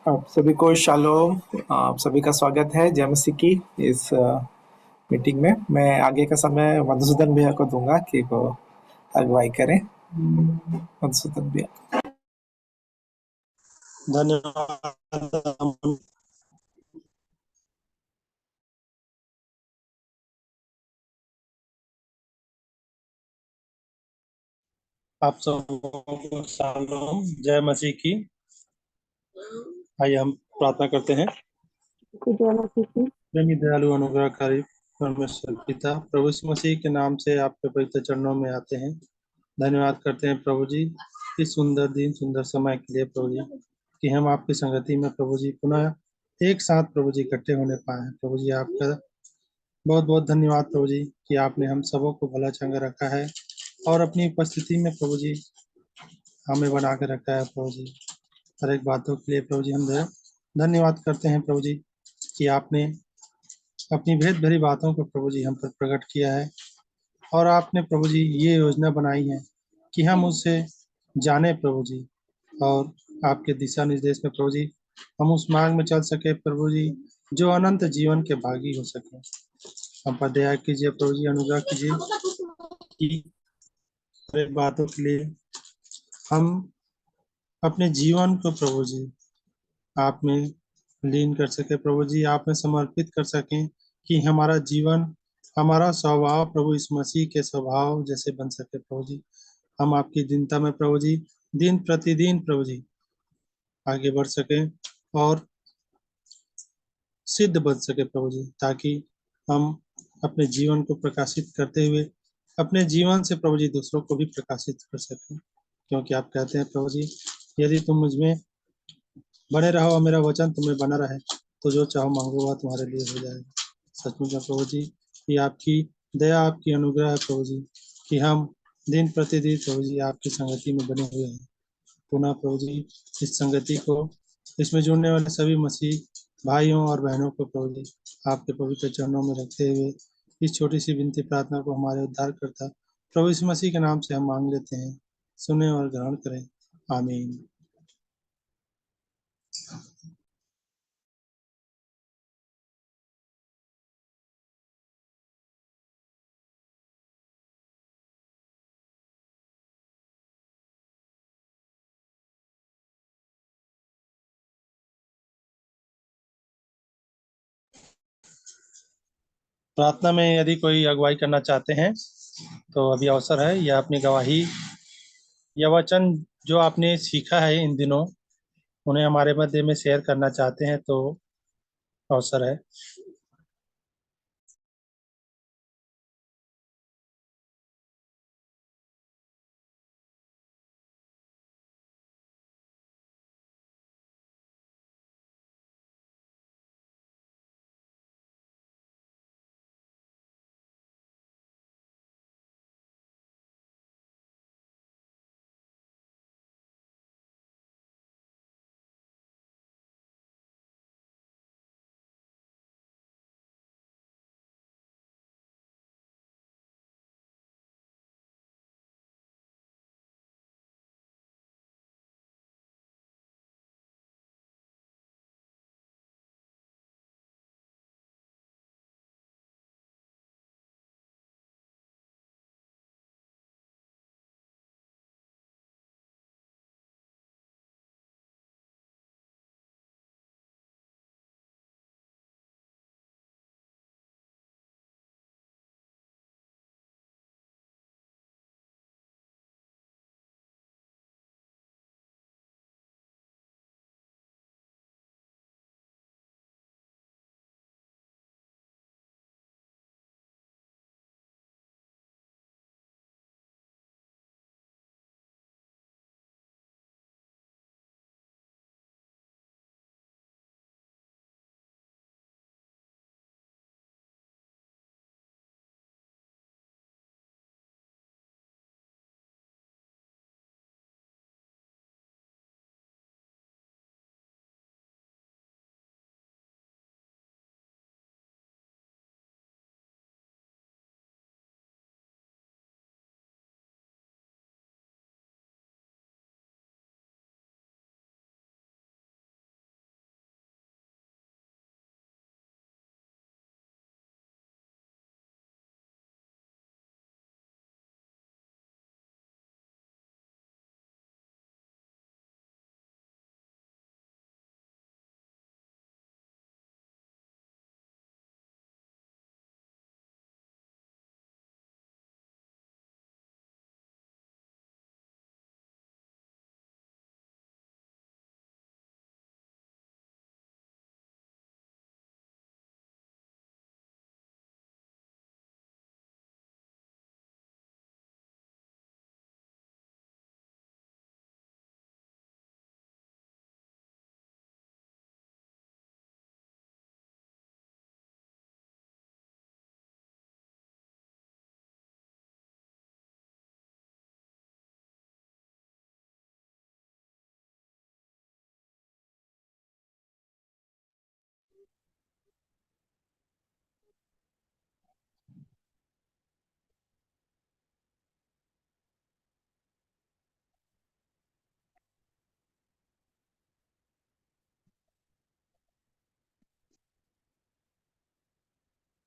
आप सभी को शालोम। आप सभी का स्वागत है जय मसीह की इस मीटिंग में। मैं आगे का समय मधुसूदन भैया को दूंगा कि वो अगुवाई करें। मधुसूदन भैया। धन्यवाद। आप सबको शालोम, जय मसीह की। आइए हम प्रार्थना करते हैं। जय मसीह की। प्रेमी दयालु अनुग्रहकारी परमेश्वर पिता, प्रभु यीशु मसीह के नाम से आपके पवित्र चरणों में आते हैं। धन्यवाद करते हैं प्रभु जी, इस सुंदर दिन सुंदर समय के लिए प्रभु जी, कि हम आपकी संगति में प्रभु जी पुनः एक साथ प्रभु जी इकट्ठे होने पाए हैं। प्रभु जी आपका बहुत बहुत धन्यवाद प्रभु जी, कि आपने हम सबों को भला चंगा रखा है और अपनी उपस्थिति में प्रभु जी हमें बना के रखा है। प्रभु जी हर एक बातों के लिए प्रभु जी हम धन्यवाद करते हैं प्रभु जी, कि आपने अपनी भेद भरी बातों को प्रभु जी हम पर प्रकट किया है और आपने प्रभु जी ये योजना बनाई है कि हम उससे जाने प्रभु जी, और आपके दिशा निर्देश में प्रभु जी हम उस मार्ग में चल सके प्रभु जी, जो अनंत जीवन के भागी हो सके। हम पर दया कीजिए प्रभु जी, अनुग्रह कीजिए कि हर एक बातों के लिए हम अपने जीवन को प्रभु जी आप में लीन कर सके प्रभु जी, आप में समर्पित कर सकें, कि हमारा जीवन हमारा स्वभाव प्रभु इस मसीह के स्वभाव जैसे बन सके प्रभु जी। हम आपकी दीनता में प्रभु जी दिन प्रतिदिन प्रभु जी आगे बढ़ सके और सिद्ध बन सके प्रभु जी, ताकि हम अपने जीवन को प्रकाशित करते हुए अपने जीवन से प्रभु जी दूसरों को भी प्रकाशित कर सकें। क्योंकि आप कहते हैं प्रभु जी, यदि तुम मुझ में बने रहो और मेरा वचन तुम्हें बना रहे, तो जो चाहो मांगो वह तुम्हारे लिए हो जाएगा। सचमुच है प्रभु जी, कि आपकी दया आपकी अनुग्रह है प्रभु जी, कि हम दिन प्रतिदिन प्रभु जी आपकी संगति में बने हुए हैं। पुनः प्रभु जी इस संगति को, इसमें जुड़ने वाले सभी मसीह भाइयों और बहनों को प्रभु जी आपके पवित्र चरणों में रखते हुए इस छोटी सी विनती प्रार्थना को हमारे उद्धार करता प्रभु यीशु मसीह के नाम से हम मांग लेते हैं। सुने और ग्रहण करें। आमीन। प्रार्थना में यदि कोई अगुवाई करना चाहते हैं तो अभी अवसर है, या अपनी गवाही या वचन जो आपने सीखा है इन दिनों उन्हें हमारे मध्य में शेयर करना चाहते हैं तो अवसर है।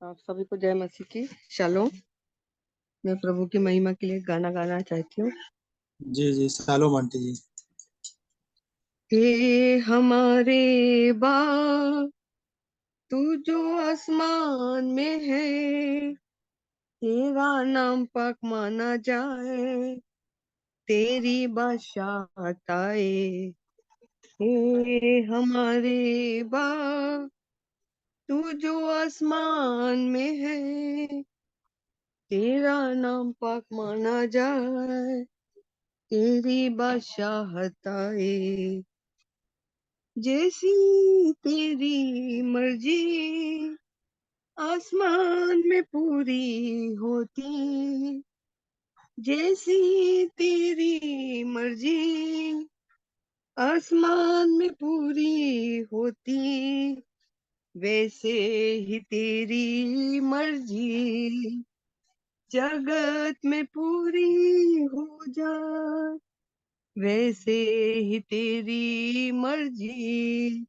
आप सभी को जय मसीह की शालोम। मैं प्रभु की महिमा के लिए गाना गाना चाहती हूँ। जी जी, शालोम आंटी जी। हे हमारे बाप, तू जो आसमान में है, तेरा नाम पाक माना जाए, तेरी बादशाहत आए। हे हमारे बाप, तू जो आसमान में है, तेरा नाम पाक माना जाए, तेरी बादशाहत आए। जैसी तेरी मर्जी आसमान में पूरी होती, जैसी तेरी मर्जी आसमान में पूरी होती, वैसे ही तेरी मर्जी जगत में पूरी हो जाए, वैसे ही तेरी मर्जी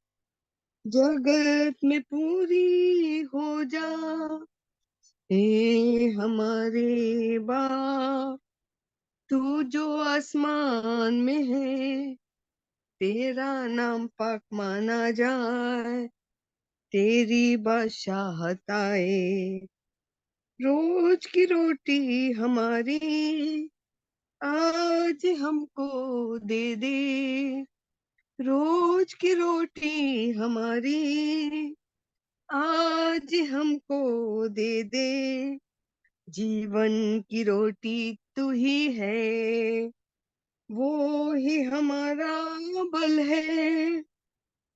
जगत में पूरी हो जा। हे हमारे बाप, तू जो आसमान में है, तेरा नाम पाक माना जाए, तेरी बादशाहत आए। रोज की रोटी हमारी आज हमको दे दे, रोज की रोटी हमारी आज हमको दे दे। जीवन की रोटी तू ही है, वो ही हमारा बल है।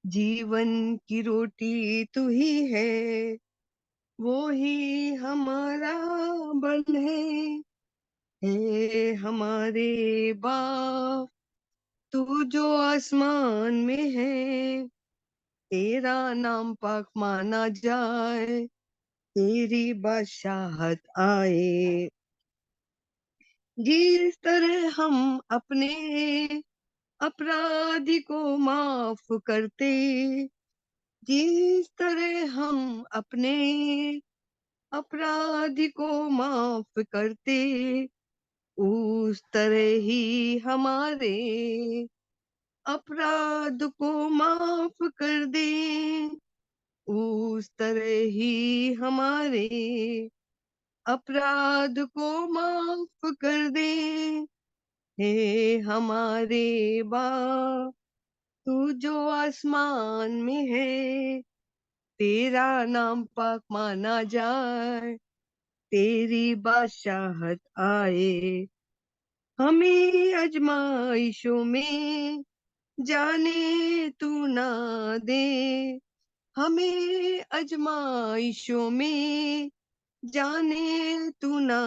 जीवन की रोटी तू ही है, वो ही हमारा बल है। हे हमारे बाप, तू जो आसमान में है, तेरा नाम पाक माना जाए, तेरी बादशाहत आए। जिस तरह हम अपने अपराधी को माफ करते, जिस तरह हम अपने अपराधी को माफ करते, उस तरह ही हमारे अपराध को माफ कर दे, उस तरह ही हमारे अपराध को माफ कर दे। हे हमारे बाप, तू जो आसमान में है, तेरा नाम पाक माना जाए, तेरी बादशाहत आए। हमें आजमाइशों में जाने तू ना दे, हमें आजमाइशों में जाने तू ना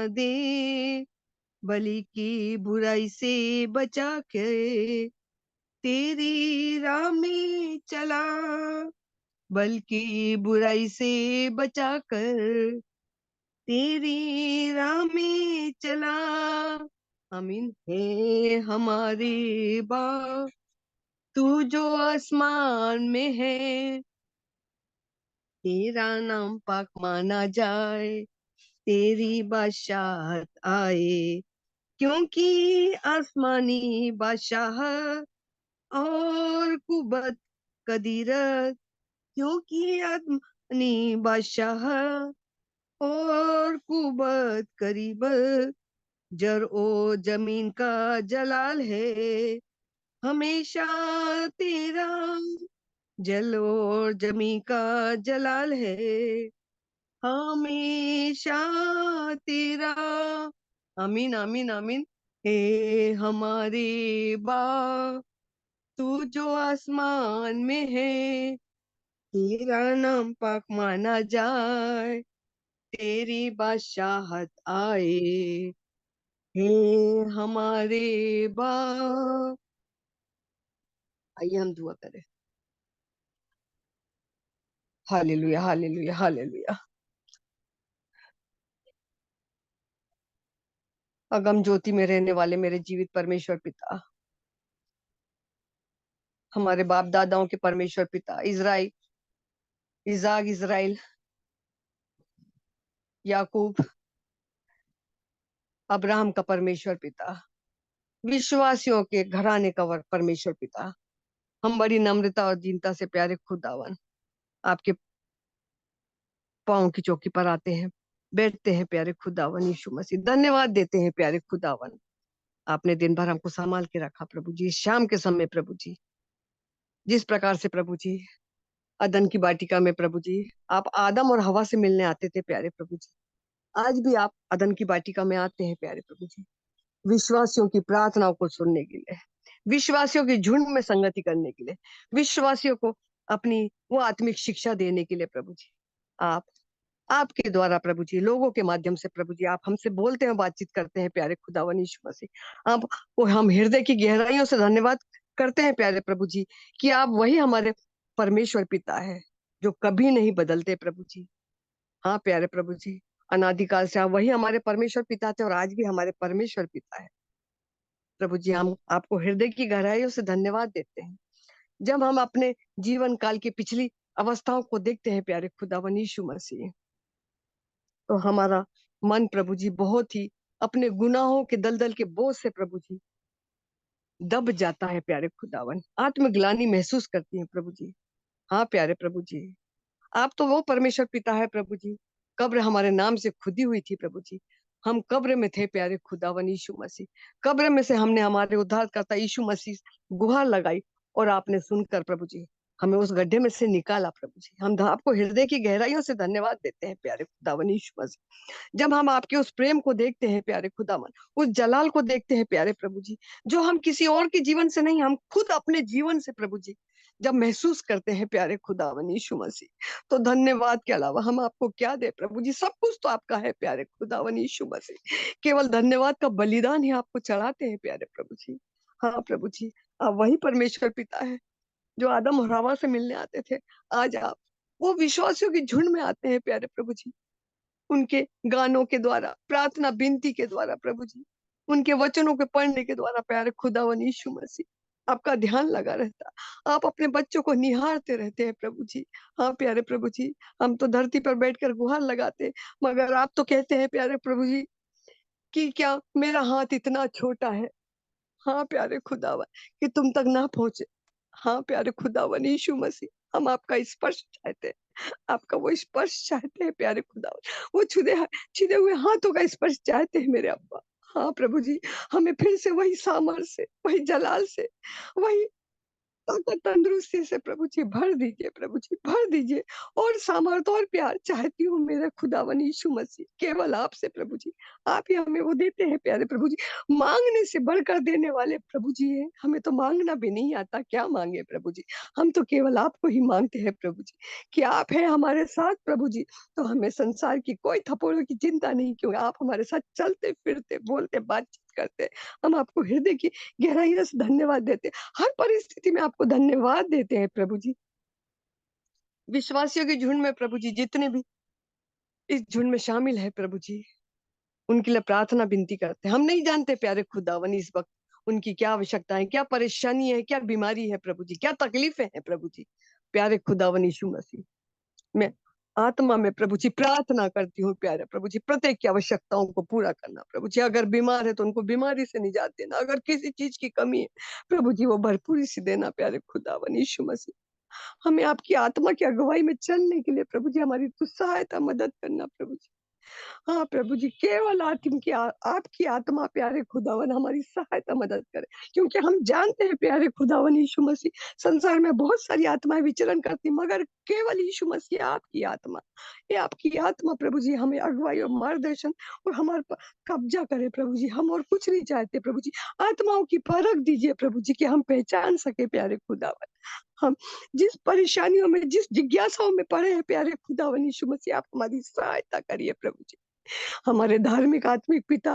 दे, बलि की बुराई से बचा के तेरी राह में चला, बल्कि बुराई से बचा कर तेरी राह में चला। आमीन। है हमारे बाप, तू जो आसमान में है, तेरा नाम पाक माना जाए, तेरी बादशाहत आए। क्योंकि आसमानी बादशाह और कुबत कदीरत, क्योंकि आसमानी बादशाह और कुबत करीब, जर ओ जमीन का जलाल है, हमेशा तेरा जल और जमी का जलाल है, हमेशा तेरा। आमीन आमीन आमीन। हे हमारे बाप, तू जो आसमान में है, तेरा नाम पाक माना जाए, तेरी बादशाहत आए। हे हमारे बाप। आइए हम दुआ करें। Hallelujah hallelujah hallelujah. अगम ज्योति में रहने वाले मेरे जीवित परमेश्वर पिता, हमारे बाप दादाओं के परमेश्वर पिता, इज़राइल, इजाक इज़राइल, याकूब, अब्राहम का परमेश्वर पिता, विश्वासियों के घराने का परमेश्वर पिता, हम बड़ी नम्रता और दीनता से प्यारे खुदावन आपके पाँव की चौकी पर आते हैं, बैठते हैं प्यारे खुदावन यीशु मसीह। धन्यवाद देते हैं प्यारे खुदावन, आपने दिन भर हमको संभाल के रखा प्रभु जी। शाम के समय प्रभु जी, जिस प्रकार से प्रभु जी अदन की वाटिका में प्रभु जी आप आदम और हवा से मिलने आते थे प्यारे प्रभु जी, आज भी आप अदन की वाटिका में आते हैं प्यारे प्रभु जी, विश्वासियों की प्रार्थनाओं को सुनने के लिए, विश्वासियों की झुंड में संगति करने के लिए, विश्वासियों को अपनी वो आत्मिक शिक्षा देने के लिए प्रभु जी, आप आपके द्वारा प्रभु जी लोगों के माध्यम से प्रभु जी आप हमसे बोलते हैं, बातचीत करते हैं प्यारे खुदावन यीशु मसीह। आपको हम हृदय की गहराइयों से धन्यवाद करते हैं प्यारे प्रभु जी कि आप वही हमारे परमेश्वर पिता है जो कभी नहीं बदलते प्रभु जी। हाँ प्यारे प्रभु जी, अनादिकाल से आप वही हमारे परमेश्वर पिता थे और आज भी हमारे परमेश्वर पिता है प्रभु जी। हम आपको हृदय की गहराइयों से धन्यवाद देते हैं। जब हम अपने जीवन काल की पिछली अवस्थाओं को देखते हैं प्यारे खुदावन यीशु मसीह, तो हमारा मन प्रभु जी बहुत ही अपने गुनाहों के दलदल के बोझ से प्रभु जी दब जाता है प्यारे खुदावन, आत्मग्लानि महसूस करती है प्रभु जी। हाँ प्यारे प्रभु जी, आप तो वो परमेश्वर पिता है प्रभु जी, कब्र हमारे नाम से खुदी हुई थी प्रभु जी। हम कब्र में थे प्यारे खुदावन यीशु मसीह, कब्र में से हमने हमारे उद्धारकर्ता यीशु मसीह गुहार लगाई और आपने सुनकर प्रभु जी हमें उस गड्ढे में से निकाला प्रभु जी। हम आपको हृदय की गहराइयों से धन्यवाद देते हैं प्यारे खुदावन यीशु मसीह। जब हम आपके उस प्रेम को देखते हैं प्यारे खुदावन, उस जलाल को देखते हैं प्यारे प्रभु जी, जो हम किसी और के जीवन से नहीं, हम खुद अपने जीवन से प्रभु जी जब महसूस करते हैं प्यारे खुदावन यीशु मसीह, तो धन्यवाद के अलावा हम आपको क्या दे प्रभु जी। सब कुछ तो आपका है प्यारे खुदावन यीशु मसीह, केवल धन्यवाद का बलिदान ही आपको चढ़ाते हैं प्यारे प्रभु जी। हाँ प्रभु जी, आप वही परमेश्वर पिता है जो आदम और हवा से मिलने आते थे, आज आप वो विश्वासियों की झुंड में आते हैं प्यारे प्रभु जी, उनके गानों के द्वारा, प्रार्थना विनती के द्वारा प्रभु जी, उनके वचनों के पढ़ने के द्वारा प्यारे खुदावन यीशु मसीह आपका ध्यान लगा रहता, आप अपने बच्चों को निहारते रहते हैं प्रभु जी। हाँ प्यारे प्रभु जी, हम तो धरती पर बैठकर गुहार लगाते, मगर आप तो कहते हैं प्यारे प्रभु जी कि क्या मेरा हाथ इतना छोटा है, हाँ प्यारे खुदावन, कि तुम तक ना पहुंचे। हाँ प्यारे खुदावन यीशु मसीह, हम आपका स्पर्श चाहते हैं, आपका वो स्पर्श चाहते हैं प्यारे खुदावन, वो छुदे हुए हाथों का स्पर्श चाहते हैं मेरे अब्बा। हाँ प्रभु जी, हमें फिर से वही सामर्थ से, वही जलाल से, वही ताकत तंदुरुस्ती से प्रभु जी भर दीजिए, प्रभु जी भर दीजिए, और सामर्थ और प्यार चाहती हूँ मेरे खुदावन यीशु मसीह, केवल आपसे प्रभु जी। आप ही हमें वो देते हैं प्यारे प्रभु जी, मांगने से बढ़कर देने वाले प्रभु जी है। हमें तो मांगना भी नहीं आता, क्या मांगे प्रभु जी, हम तो केवल आपको ही मांगते हैं प्रभु जी कि आप है हमारे साथ प्रभु जी, तो हमें संसार की कोई थप्पड़ों की चिंता नहीं, क्योंकि आप हमारे साथ चलते फिरते बोलते बातचीत करते। हम आपको हृदय की गहराइयों से धन्यवाद देते हैं, हर परिस्थिति में आपको धन्यवाद देते हैं प्रभु जी। विश्वासियों की झुंड में प्रभु जी जितने भी इस झुंड में शामिल है प्रभु जी, उनके लिए प्रार्थना विनती करते हैं। हम नहीं जानते प्यारे खुदावन इस वक्त उनकी क्या आवश्यकता है, क्या परेशानी है, क्या बीमारी है प्रभु जी, क्या तकलीफें हैं प्रभु जी। प्यारे खुदावन यीशु मसीह, मैं आत्मा में प्रभु जी प्रार्थना करती हूँ प्यारे प्रभु जी, प्रत्येक की आवश्यकताओं को पूरा करना प्रभु जी। अगर बीमार है तो उनको बीमारी से निजात देना, अगर किसी चीज की कमी है प्रभु जी वो भरपूरी से देना प्यारे खुदावन यीशु मसीह। हमें आपकी आत्मा की अगुवाई में चलने के लिए प्रभु जी हमारी तो सहायता मदद करना प्रभु जी। हाँ प्रभु जी, केवल आपकी आत्मा प्यारे खुदावन हमारी सहायता मदद करे, क्योंकि हम जानते हैं प्यारे खुदावन यीशु मसीह, संसार में बहुत सारी आत्माएं विचरण करती, मगर केवल यीशु मसीह आपकी आत्मा, ये आपकी आत्मा प्रभु जी हमें अगुवाई और मार्गदर्शन और हमारे पर कब्जा करे प्रभु जी। हम और कुछ नहीं चाहते प्रभु जी, आत्माओं की परख दीजिए प्रभु जी कि हम पहचान सके प्यारे खुदावन, हम जिस परेशानियों में, जिस जिज्ञासाओं में पड़े हैं प्यारे खुदावन यीशु मसीह, आप हमारी सहायता करिए प्रभु जी। हमारे धार्मिक आत्मिक पिता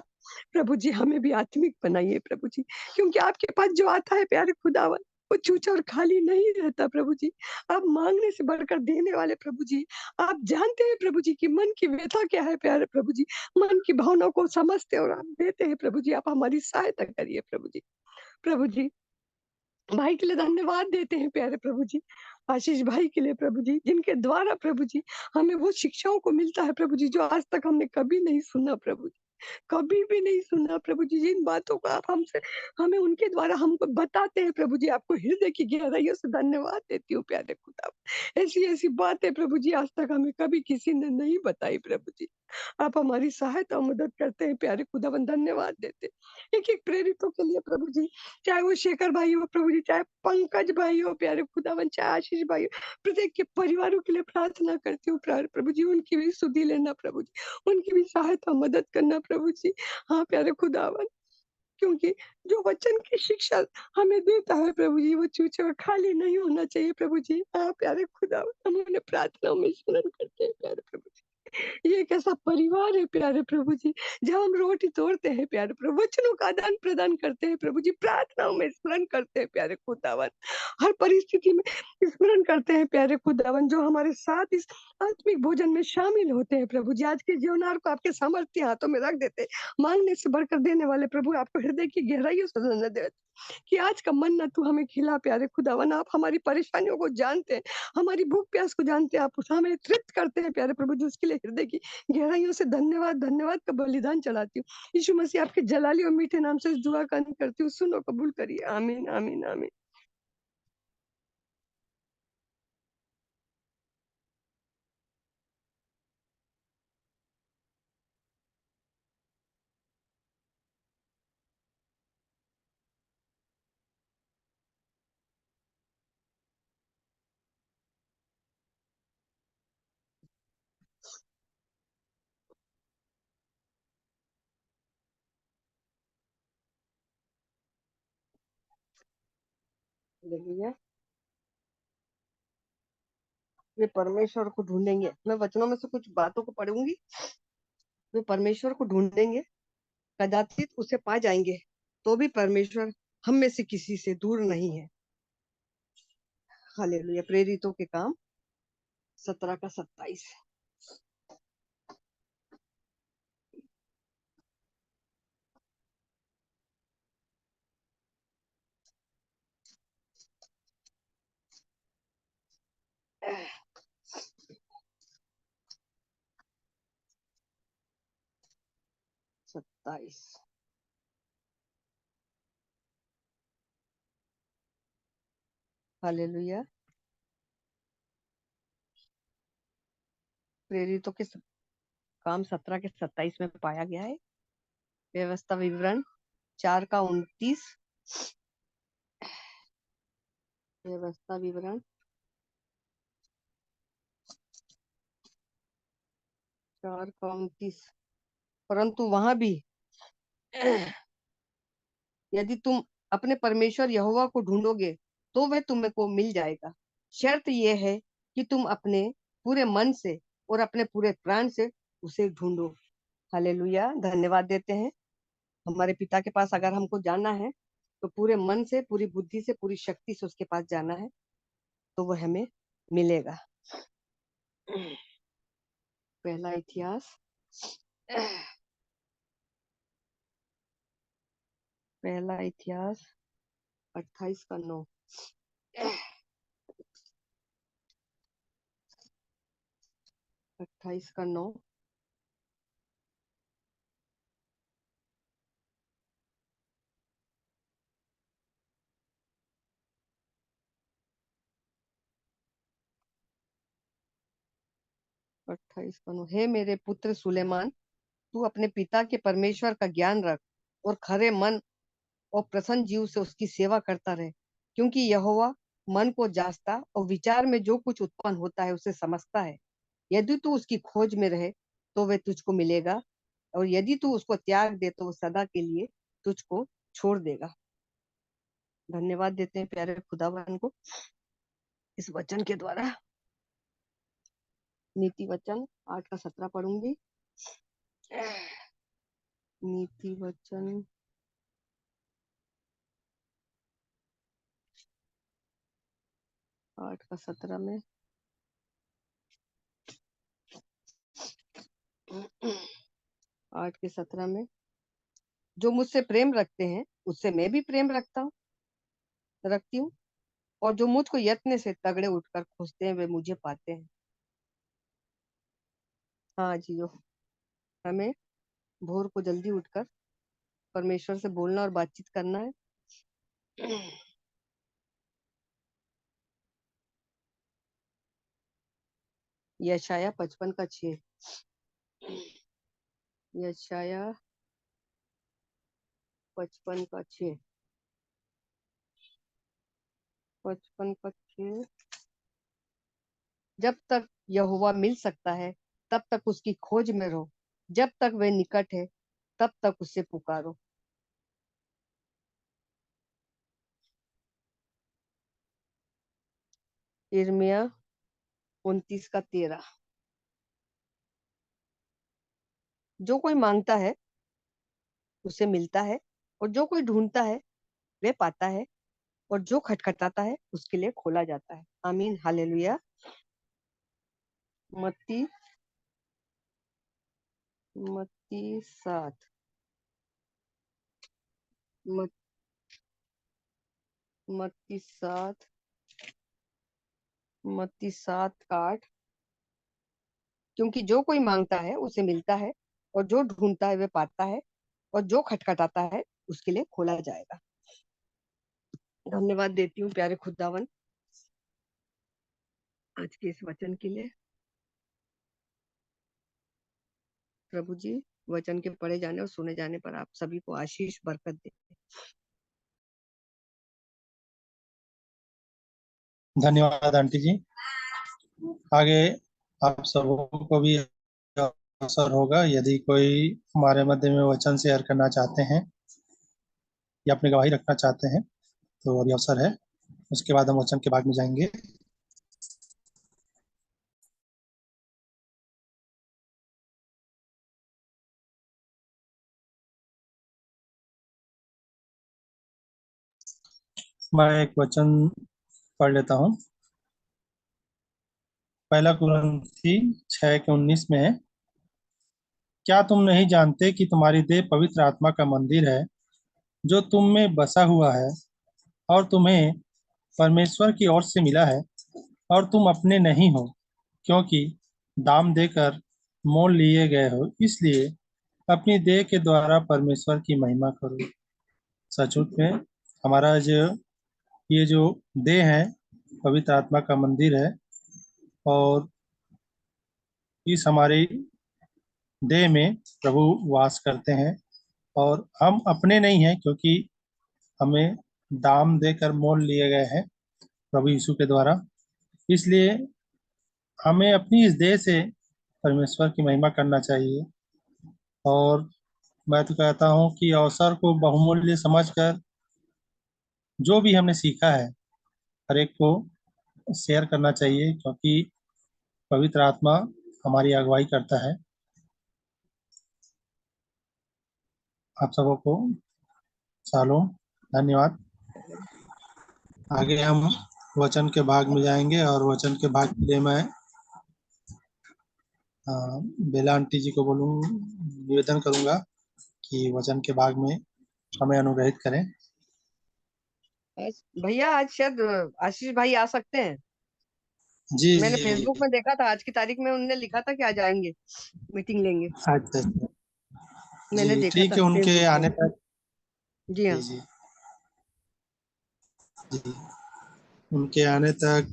प्रभु जी, हमें भी आत्मिक बनाइए प्रभु जी, क्योंकि आपके पास जो आता है प्यारे खुदावन वो छूछा और खाली नहीं रहता प्रभु जी। आप मांगने से बढ़कर देने वाले प्रभु जी, आप जानते हैं प्रभु जी कि मन की व्यथा क्या है प्यारे प्रभु जी, मन की भावनाओं को समझते और आप देते हैं प्रभु जी। आप हमारी सहायता करिए प्रभु जी। प्रभु जी, भाई के लिए धन्यवाद देते हैं प्यारे प्रभु जी, आशीष भाई के लिए प्रभु जी, जिनके द्वारा प्रभु जी हमें वो शिक्षाओं को मिलता है प्रभु जी, जो आज तक हमने कभी नहीं सुना प्रभु जी, कभी भी नहीं सुना प्रभु जी। जिन बातों को आप हमसे हमें उनके द्वारा हमको बताते हैं प्रभु जी, आपको हृदय की गहराइयों से धन्यवाद देती हूँ प्यारे खुदा। ऐसी ऐसी बातें प्रभु जी आज तक हमें कभी किसी ने नहीं बताई प्रभु जी। आप हमारी सहायता और मदद करते हैं प्यारे खुदावन, धन्यवाद देते हैं। एक एक प्रेरितों के लिए प्रभु जी, चाहे वो शेखर भाई हो प्रभु जी, चाहे पंकज भाई हो प्यारे खुदावन, चाहे आशीष भाई हो, प्रत्येक के परिवारों के लिए प्रार्थना करती हूँ प्रभु जी, उनकी भी सुधि लेना प्रभु जी, उनकी भी सहायता मदद करना प्रभु जी। हाँ प्यारे खुदावन, क्योंकि जो वचन की शिक्षा हमें देता है प्रभु जी, वो चूचे और खाली नहीं होना चाहिए प्रभु जी। हाँ प्यारे खुदावन, हम उन्हें प्रार्थनाओं में स्मरण करते हैं प्यारे प्रभु जी। ये एक ऐसा परिवार है प्यारे प्रभु जी, जहाँ हम रोटी तोड़ते हैं प्यारे प्रभु, वचनों का आदान प्रदान करते हैं प्रभु जी, प्रार्थनाओं में स्मरण करते हैं प्यारे खुदावन, हर परिस्थिति में स्मरण करते हैं प्यारे खुदावन, जो हमारे साथ इस आत्मिक भोजन में शामिल होते हैं प्रभु जी। आज के जीवनार को आपके सामर्थ्य हाथों में रख देते हैं, मांगने से बढ़कर देने वाले प्रभु, आपको हृदय की गहराइयों से धन्यवाद देते हैं कि आज का मन ना तू हमें खिला प्यारे खुदावन। आप हमारी परेशानियों को जानते हैं, हमारी भूख प्यास को जानते हैं, आप उस हमें तृप्त करते हैं प्यारे प्रभु जी, उसके लिए हृदय की गहराइयों से धन्यवाद धन्यवाद का बलिदान चढ़ाती हूँ। यीशु मसीह आपके जलाली और मीठे नाम से इस दुआ का अंत करती हूँ, सुनो कबूल करिए, आमीन आमीन आमीन। हालेलुया। वे परमेश्वर को ढूंढेंगे, मैं वचनों में से कुछ बातों को पढ़ूंगी। वे परमेश्वर को ढूंढेंगे, कदाचित उसे पा जाएंगे, तो भी परमेश्वर हम में से किसी से दूर नहीं है। हालेलुया। प्रेरितों के काम 17 का 27। 27। हालेलुया। प्रेरितों के काम 17 के 27 में पाया गया है। व्यवस्था विवरण 4 का 29। व्यवस्था विवरण 4 का 29। परंतु वहां भी यदि तुम अपने परमेश्वर यहोवा को ढूंढोगे तो वह तुम्हें को मिल जाएगा। शर्त यह है कि तुम अपने पूरे मन से और अपने पूरे प्राण से उसे ढूंढो। हालेलुया। धन्यवाद देते हैं। हमारे पिता के पास अगर हमको जाना है तो पूरे मन से, पूरी बुद्धि से, पूरी शक्ति से उसके पास जाना है, तो वह हमें मिलेगा। पहला इतिहास पहला इतिहास 28 का 9। 28 का 9। 28 का 9। हे मेरे पुत्र सुलेमान, तू अपने पिता के परमेश्वर का ज्ञान रख और खरे मन और प्रसन्न जीव से उसकी सेवा करता रहे, क्योंकि यहोवा मन को जांचता और विचार में जो कुछ उत्पन्न होता है उसे समझता है। यदि तू उसकी खोज में रहे तो वह तुझको मिलेगा, और यदि तू उसको त्याग दे तो वो सदा के लिए तुझको छोड़ देगा। धन्यवाद देते हैं प्यारे खुदावन को इस वचन के द्वारा। नीति वचन 8 का 17 पढ़ूंगी। नीति वचन 8 का 17 में 8 के 17 में, जो मुझसे प्रेम रखते हैं उससे मैं भी प्रेम रखती हूँ, और जो मुझको यत्न से तगड़े उठकर खोजते हैं वे मुझे पाते हैं। हाँ जियो, हमें भोर को जल्दी उठकर परमेश्वर से बोलना और बातचीत करना है। यशाया 55:6। यशाया 55:6। 55:6। जब तक यहोवा मिल सकता है तब तक उसकी खोज में रहो, जब तक वह निकट है तब तक उसे पुकारो। यिर्मयाह 29:13। जो कोई मांगता है उसे मिलता है, और जो कोई ढूंढता है वे पाता है, और जो खटखटाता है उसके लिए खोला जाता है। आमीन, हालेलुया। मत्ती मत्ती 7। मत, मत्ती 7। मत्ती 7:8। क्योंकि जो कोई मांगता है उसे मिलता है, और जो ढूंढता है वे पाता है, और जो खटखटाता है उसके लिए खोला जाएगा। धन्यवाद देती हूँ प्यारे खुदावन आज के इस वचन के लिए। प्रभु जी, वचन के पढ़े जाने और सुने जाने पर आप सभी को आशीष बरकत दे। धन्यवाद आंटी जी। आगे आप सबों को भी अवसर होगा, यदि कोई हमारे मध्य में वचन शेयर करना चाहते हैं या अपनी गवाही रखना चाहते हैं तो अभी अवसर है। उसके बाद हम वचन के भाग में जाएंगे। मैं एक वचन पढ़ लेता हूँ। पहला कुरिन्थी 6:19 में है, क्या तुम नहीं जानते कि तुम्हारी देह पवित्र आत्मा का मंदिर है जो तुम में बसा हुआ है, और तुम्हें परमेश्वर की ओर से मिला है, और तुम अपने नहीं हो, क्योंकि दाम देकर मोल लिए गए हो। इसलिए अपनी देह के द्वारा परमेश्वर की महिमा करो। सचमुच में हमारा जो देह है पवित्र आत्मा का मंदिर है, और इस हमारी देह में प्रभु वास करते हैं, और हम अपने नहीं हैं, क्योंकि हमें दाम देकर मोल लिए गए हैं प्रभु यीशु के द्वारा। इसलिए हमें अपनी इस देह से परमेश्वर की महिमा करना चाहिए। और मैं तो कहता हूँ कि अवसर को बहुमूल्य समझकर जो भी हमने सीखा है हर एक को शेयर करना चाहिए, क्योंकि पवित्र आत्मा हमारी अगुवाई करता है। आप सबों को शालोम, धन्यवाद। आगे हम वचन के भाग में जाएंगे, और वचन के भाग के लिए मैं बेला आंटी जी को निवेदन करूंगा कि वचन के भाग में हमें अनुग्रहित करें। भैया आज शायद आशीष भाई आ सकते हैं। जी मैंने जी। फेसबुक में देखा था, आज की तारीख में उन्होंने लिखा था कि आज आएंगे, मीटिंग लेंगे। अच्छा अच्छा। मैंने जी देखा ठीक था है, उनके फेसबुक पे। आने तक। जी जी हाँ। जी जी, उनके आने तक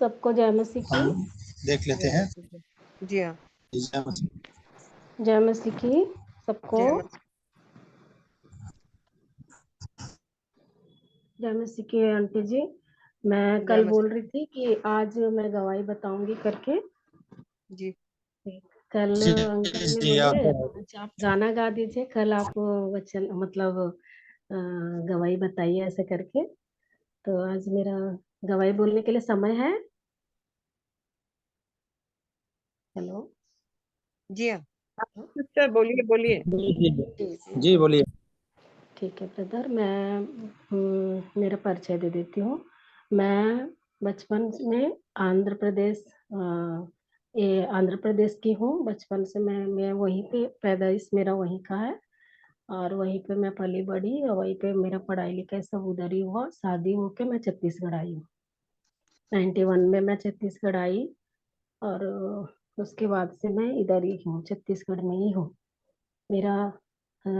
सबको जय मसीह की। हम देख लेते जय हैं। मसीह की। जी हाँ। जी, जय मसीह। जय मसीह की सबको। जय मसीह। जय मसीह की आंटी जी। मैं जय कल बोल मसीह। रही थी कि आज मैं गवाही बताऊंगी करके। जी कल जी अंकल ने जी, बोले आप आज आप गाना गा दीजिए, कल आप वचन मतलब गवाही बताइए ऐसे करके। तो आज मेरा गवाही बोलने के लिए समय है। हेलो। जी हाँ। सिस्टर बोलिए बोलिए। जी जी जी जी। जी, बोलिए। ठीक है ब्रदर, मैं मेरा परिचय दे देती हूँ। मैं बचपन में आंध्र प्रदेश आंध्र प्रदेश की हूँ। बचपन से मैं वहीं पे पैदाइश मेरा वहीं का है। और वहीं पे मैं पली बड़ी और वहीं पे मेरा पढ़ाई लिखाई सब उधर ही हुआ। शादी होके मैं छत्तीसगढ़ आई हूँ। 91 में मैं छत्तीसगढ़ आई और उसके बाद से मैं इधर ही हूँ, छत्तीसगढ़ में ही हूँ। मेरा अ,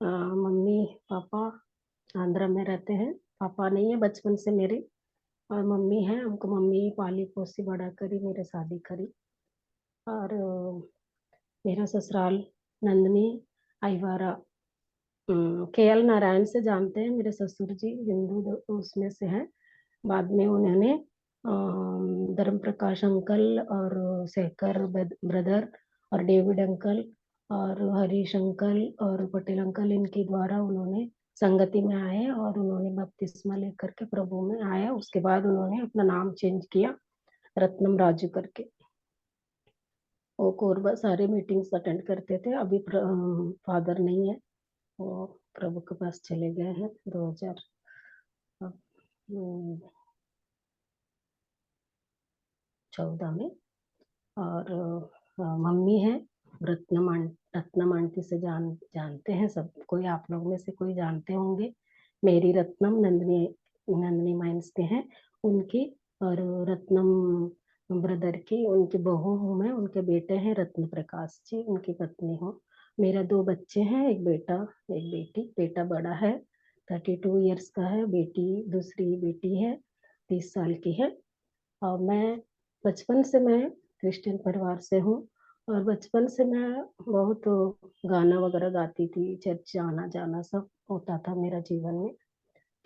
मम्मी पापा आंध्रा में रहते हैं। पापा नहीं है बचपन से मेरे, और मम्मी है। हमको मम्मी ही पाली पोसी बड़ा करी, मेरे शादी करी। और मेरा ससुराल नंदनी आईवारा, KL नारायण से जानते हैं मेरे ससुर जी, हिंदू उसमें से हैं। बाद में उन्होंने धर्म प्रकाश अंकल और शेखर ब्रदर और डेविड अंकल और हरीश अंकल और पटेल अंकल, इनके द्वारा उन्होंने संगति में आए और उन्होंने बपतिस्मा लेकर के प्रभु में आया। उसके बाद उन्होंने अपना नाम चेंज किया रत्नम राजू करके। वो कोरबा सारे मीटिंग्स अटेंड करते थे। अभी फादर नहीं है, वो प्रभु के पास चले गए हैं 2014 में। और मम्मी है रत्नम आंटी से जानते हैं सब कोई, आप लोग में से कोई जानते होंगे। मेरी रत्नम नंदनी माइंस के हैं उनकी, और रत्नम ब्रदर की उनकी बहू हूँ मैं। उनके बेटे हैं रत्न प्रकाश जी, उनकी पत्नी हूँ। मेरा 2 बच्चे हैं, एक बेटा एक बेटी। बेटा बड़ा है 32 ईयर्स का है, बेटी दूसरी बेटी है 30 साल की है। और मैं बचपन से मैं क्रिश्चियन परिवार से हूँ, और बचपन से मैं बहुत गाना वगैरह गाती थी, चर्च आना जाना सब होता था मेरा जीवन में।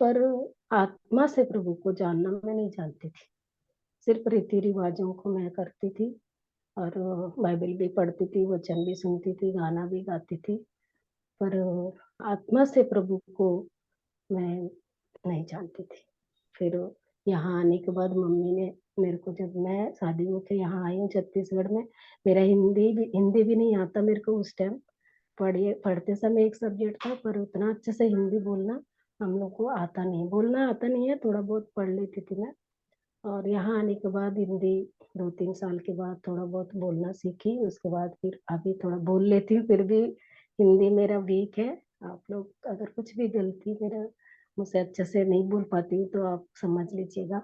पर आत्मा से प्रभु को जानना मैं नहीं जानती थी। सिर्फ रीति रिवाजों को मैं करती थी, और बाइबल भी पढ़ती थी, वचन भी सुनती थी, गाना भी गाती थी। पर आत्मा से प्रभु को मैं नहीं जानती थी। फिर यहाँ आने के बाद मम्मी ने मेरे को, जब मैं शादी होके यहाँ आई हूँ छत्तीसगढ़ में, मेरा हिंदी भी नहीं आता मेरे को उस टाइम। पढ़ते समय एक सब्जेक्ट था, पर उतना अच्छे से हिंदी बोलना हम लोग को आता नहीं, बोलना आता नहीं है, थोड़ा बहुत पढ़ लेती थी मैं। और यहाँ आने के बाद हिंदी 2-3 साल के बाद थोड़ा बहुत बोलना सीखी। उसके बाद फिर अभी थोड़ा बोल लेती हूँ, फिर भी हिंदी मेरा वीक है। आप लोग अगर कुछ भी गलती मेरा मुझसे अच्छे से नहीं बोल पाती हूँ तो आप समझ लीजिएगा।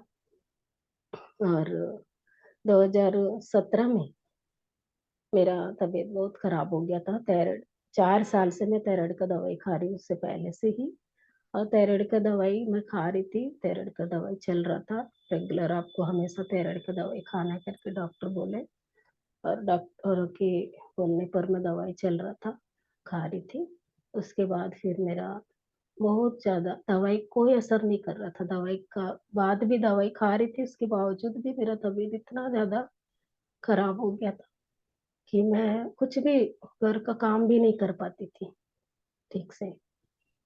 और 2017 में मेरा तबीयत बहुत खराब हो गया था। थायराइड, 4 साल से मैं थायराइड का दवाई खा रही हूँ, उससे पहले से ही। और थायराइड का दवाई मैं खा रही थी, थायराइड का दवाई चल रहा था रेगुलर। आपको हमेशा थायराइड का दवाई खाना है करके डॉक्टर बोले, और डॉक्टर के बोलने पर मैं दवाई चल रहा था, खा रही थी। उसके बाद फिर मेरा बहुत ज्यादा दवाई कोई असर नहीं कर रहा था। दवाई का बाद भी दवाई खा रही थी, उसके बावजूद भी मेरा तबीयत इतना ज्यादा खराब हो गया था कि मैं कुछ भी घर का काम भी नहीं कर पाती थी ठीक से।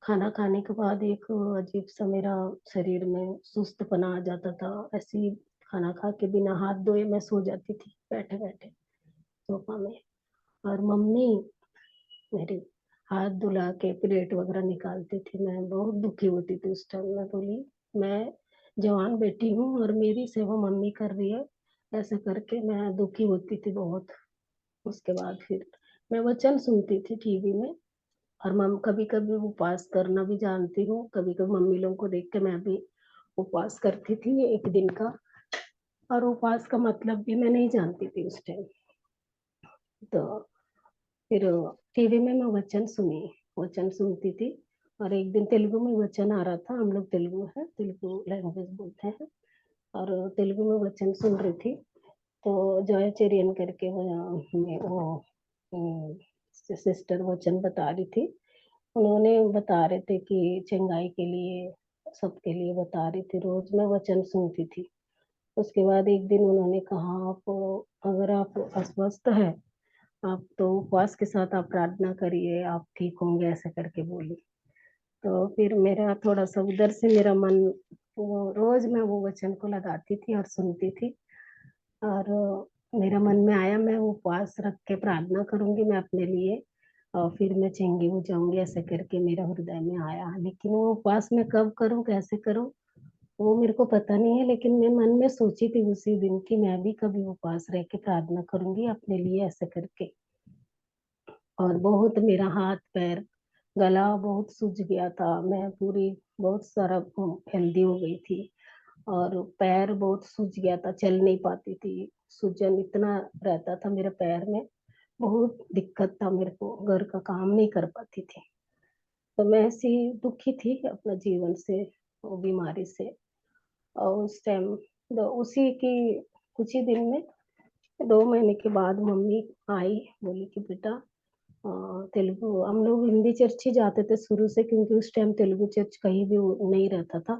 खाना खाने के बाद एक अजीब सा मेरा शरीर में सुस्तपना आ जाता था। ऐसे ही खाना खा के बिना हाथ धोए मैं सो जाती थी बैठे बैठे सोफा में। और मम्मी मेरी हाथ धुला के प्लेट वगैरह निकालती थी। मैं बहुत दुखी होती थी उस टाइम। मैं बोली मैं जवान बेटी हूँ और मेरी सेवा मम्मी कर रही है, ऐसा करके मैं दुखी होती थी बहुत। उसके बाद फिर मैं वचन सुनती थी टीवी में, और मम कभी कभी उपवास करना भी जानती हूँ। कभी कभी मम्मी लोगों को देख के मैं भी उपवास करती थी एक दिन का, और उपवास का मतलब भी मैं नहीं जानती थी उस टाइम। तो फिर टीवी में मैं वचन सुनती थी। और एक दिन तेलुगु में वचन आ रहा था, हम लोग तेलुगु है, तेलुगु लैंग्वेज बोलते हैं, और तेलुगु में वचन सुन रही थी। तो जॉय चेरियन करके वो सिस्टर वचन बता रही थी। उन्होंने बता रहे थे कि चंगाई के लिए, सबके लिए बता रही थी। रोज मैं वचन सुनती थी। उसके बाद एक दिन उन्होंने कहा, आप अगर आप अस्वस्थ है, आप तो उपवास के साथ आप प्रार्थना करिए, आप ठीक होंगे, ऐसे करके बोली। तो फिर मेरा थोड़ा सा उधर से मेरा मन, वो रोज मैं वो वचन को लगाती थी और सुनती थी। और मेरा मन में आया मैं उपवास रख के प्रार्थना करूंगी मैं अपने लिए, और फिर मैं चंगी हो जाऊंगी, ऐसे करके मेरा हृदय में आया। लेकिन वो उपवास मैं कब करूं, कैसे करूं, वो मेरे को पता नहीं है। लेकिन मैं मन में सोची थी उसी दिन कि मैं भी कभी उपवास रह के प्रार्थना करूंगी अपने लिए, ऐसे करके। और बहुत मेरा हाथ पैर गला बहुत सूज गया था। मैं पूरी बहुत सारा हेल्दी हो गई थी, और पैर बहुत सूज गया था, चल नहीं पाती थी। सूजन इतना रहता था मेरे पैर में, बहुत दिक्कत था मेरे को, घर का काम नहीं कर पाती थी। तो मैं ऐसी दुखी थी अपना जीवन से, वो बीमारी से। और उस टाइम उसी की कुछ ही दिन में, 2 महीने के बाद मम्मी आई, बोली कि बेटा तेलुगु, हम लोग हिंदी चर्च ही जाते थे शुरू से, क्योंकि उस टाइम तेलुगु चर्च कहीं भी नहीं रहता था।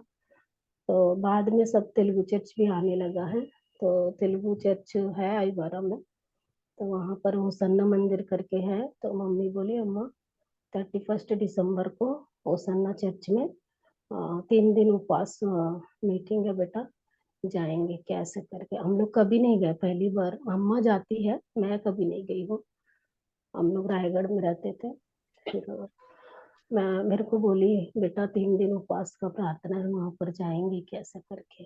तो बाद में सब तेलुगु चर्च भी आने लगा है। तो तेलुगु चर्च है आईबारा में, तो वहाँ पर होसन्ना मंदिर करके है। तो मम्मी बोली अम्मा 31 दिसंबर को होसन्ना चर्च में 3 दिन उपवास मीटिंग है बेटा, जाएंगे कैसे करके। हम लोग कभी नहीं गए, पहली बार अम्मा जाती है, मैं कभी नहीं गई हूँ। हम लोग रायगढ़ में रहते थे। फिर मैं मेरे को बोली बेटा 3 दिन उपवास का प्रार्थना है, वहां पर जाएंगे कैसे करके।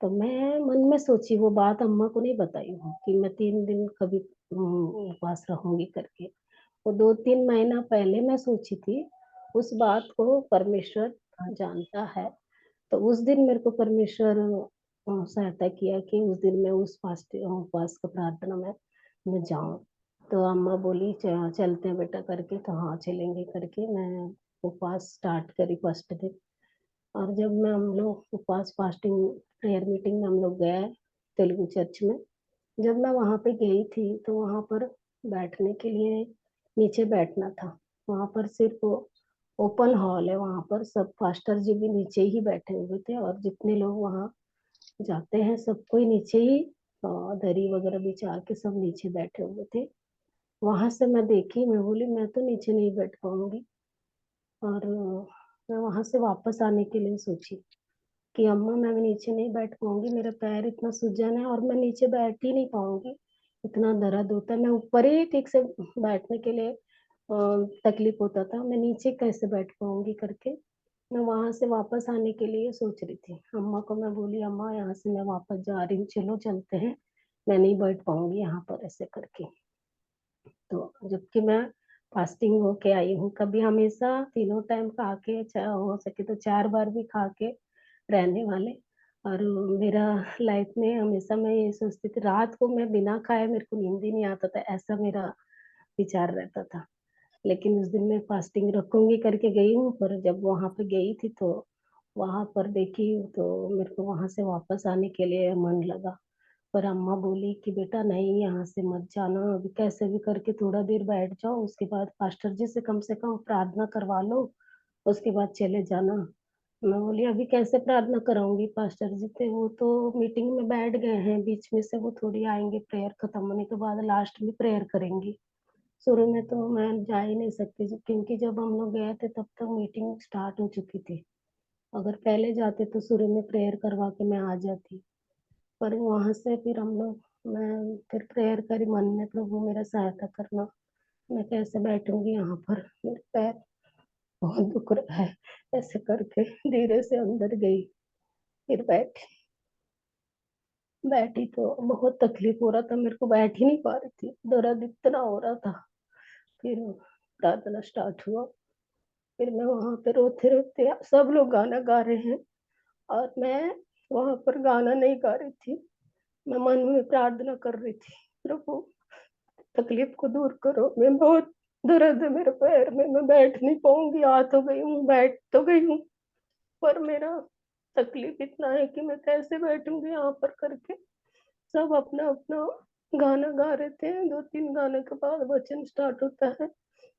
तो मैं मन में सोची, वो बात अम्मा को नहीं बताई हूँ कि मैं 3 दिन कभी उपवास रहूंगी करके। वो 2-3 महीना पहले मैं सोची थी। उस बात को परमेश्वर जानता है। तो उस दिन मेरे को परमेश्वर सहायता किया कि उस दिन मैं उस उपवास का प्रार्थना में मैं जाऊं। तो अम्मा बोली चलते हैं बेटा करके, तो हाँ चलेंगे करके मैं उपवास स्टार्ट करी फर्स्ट दिन। और जब मैं हम लोग उपवास फास्टिंग प्रेयर मीटिंग में हम लोग गए तेलुगु चर्च में, जब मैं वहां पे गई थी तो वहां पर बैठने के लिए नीचे बैठना था। वहां पर सिर्फ ओपन हॉल है, वहां पर सब पास्टर जी भी नीचे ही बैठे हुए थे, और जितने लोग वहां जाते हैं सब कोई नीचे ही दरी वगैरह बिछा के सब नीचे बैठे हुए थे। वहां से मैं देखी, मैं बोली मैं तो नीचे नहीं बैठ पाऊंगी। और मैं वहां से वापस आने के लिए सोची कि अम्मा मैं नीचे नहीं बैठ पाऊंगी, मेरा पैर इतना सूजन है और मैं नीचे बैठ ही नहीं पाऊंगी, इतना दर्द होता है। मैं ऊपर ही ठीक से बैठने के लिए तकलीफ होता था, मैं नीचे कैसे बैठ पाऊंगी करके मैं वहां से वापस आने के लिए सोच रही थी। अम्मा को मैं बोली अम्मा यहाँ से मैं वापस जा रही हूँ, चलो चलते हैं, मैं नहीं बैठ पाऊंगी यहाँ पर ऐसे करके। तो जबकि मैं फास्टिंग होके आई हूँ, कभी हमेशा तीनों टाइम खा के, हो सके तो 4 बार भी खा के रहने वाले। और मेरा लाइफ में हमेशा मैं ये सोचती थी, रात को मैं बिना खाए मेरे को नींद ही नहीं आता था, ऐसा मेरा विचार रहता था। लेकिन उस दिन मैं फास्टिंग रखूंगी करके गई हूँ, पर जब वहां पे गई थी तो वहां पर देखी तो मेरे को वहां से वापस आने के लिए मन लगा। पर अम्मा बोली कि बेटा नहीं यहाँ से मत जाना, अभी कैसे भी करके थोड़ा देर बैठ जाओ, उसके बाद पास्टर जी से कम प्रार्थना करवा लो, उसके बाद चले जाना। मैं बोली अभी कैसे प्रार्थना कराऊंगी, पास्टर जी थे वो तो मीटिंग में बैठ गए हैं, बीच में से वो थोड़ी आएंगे, प्रेयर खत्म होने के बाद लास्ट में प्रेयर करेंगी। शुरू में तो मैं जा ही नहीं सकती क्योंकि जब हम लोग गए थे तब तक मीटिंग स्टार्ट हो चुकी थी। अगर पहले जाते तो शुरू में प्रेयर करवा के मैं आ जाती। पर वहां से फिर हम लोग, मैं फिर प्रेयर करी मन में, प्रभु मेरा सहायता करना, मैं कैसे बैठूंगी यहाँ पर, मेरे पैर बहुत दुख रहा है, ऐसे करके धीरे से अंदर गई। फिर बैठी तो बहुत तकलीफ हो रहा था, मेरे को बैठ ही नहीं पा रही थी, दर्द इतना हो रहा था। फिर प्रार्थना स्टार्ट हुआ। फिर मैं वहां पे रोते रोते, सब लोग गाना गा रहे हैं और मैं वहां पर गाना नहीं गा रही थी, मैं मन में प्रार्थना कर रही थी, प्रभु तकलीफ को दूर करो, मैं बहुत दर्द है मेरे पैर में, मैं बैठ नहीं पाऊंगी, आ तो गई हूँ, बैठ तो गई हूँ, पर मेरा तकलीफ इतना है कि मैं कैसे बैठूंगी यहाँ पर करके। सब अपना अपना गाना गा रहे थे, 2-3 गाने के बाद वचन स्टार्ट होता है।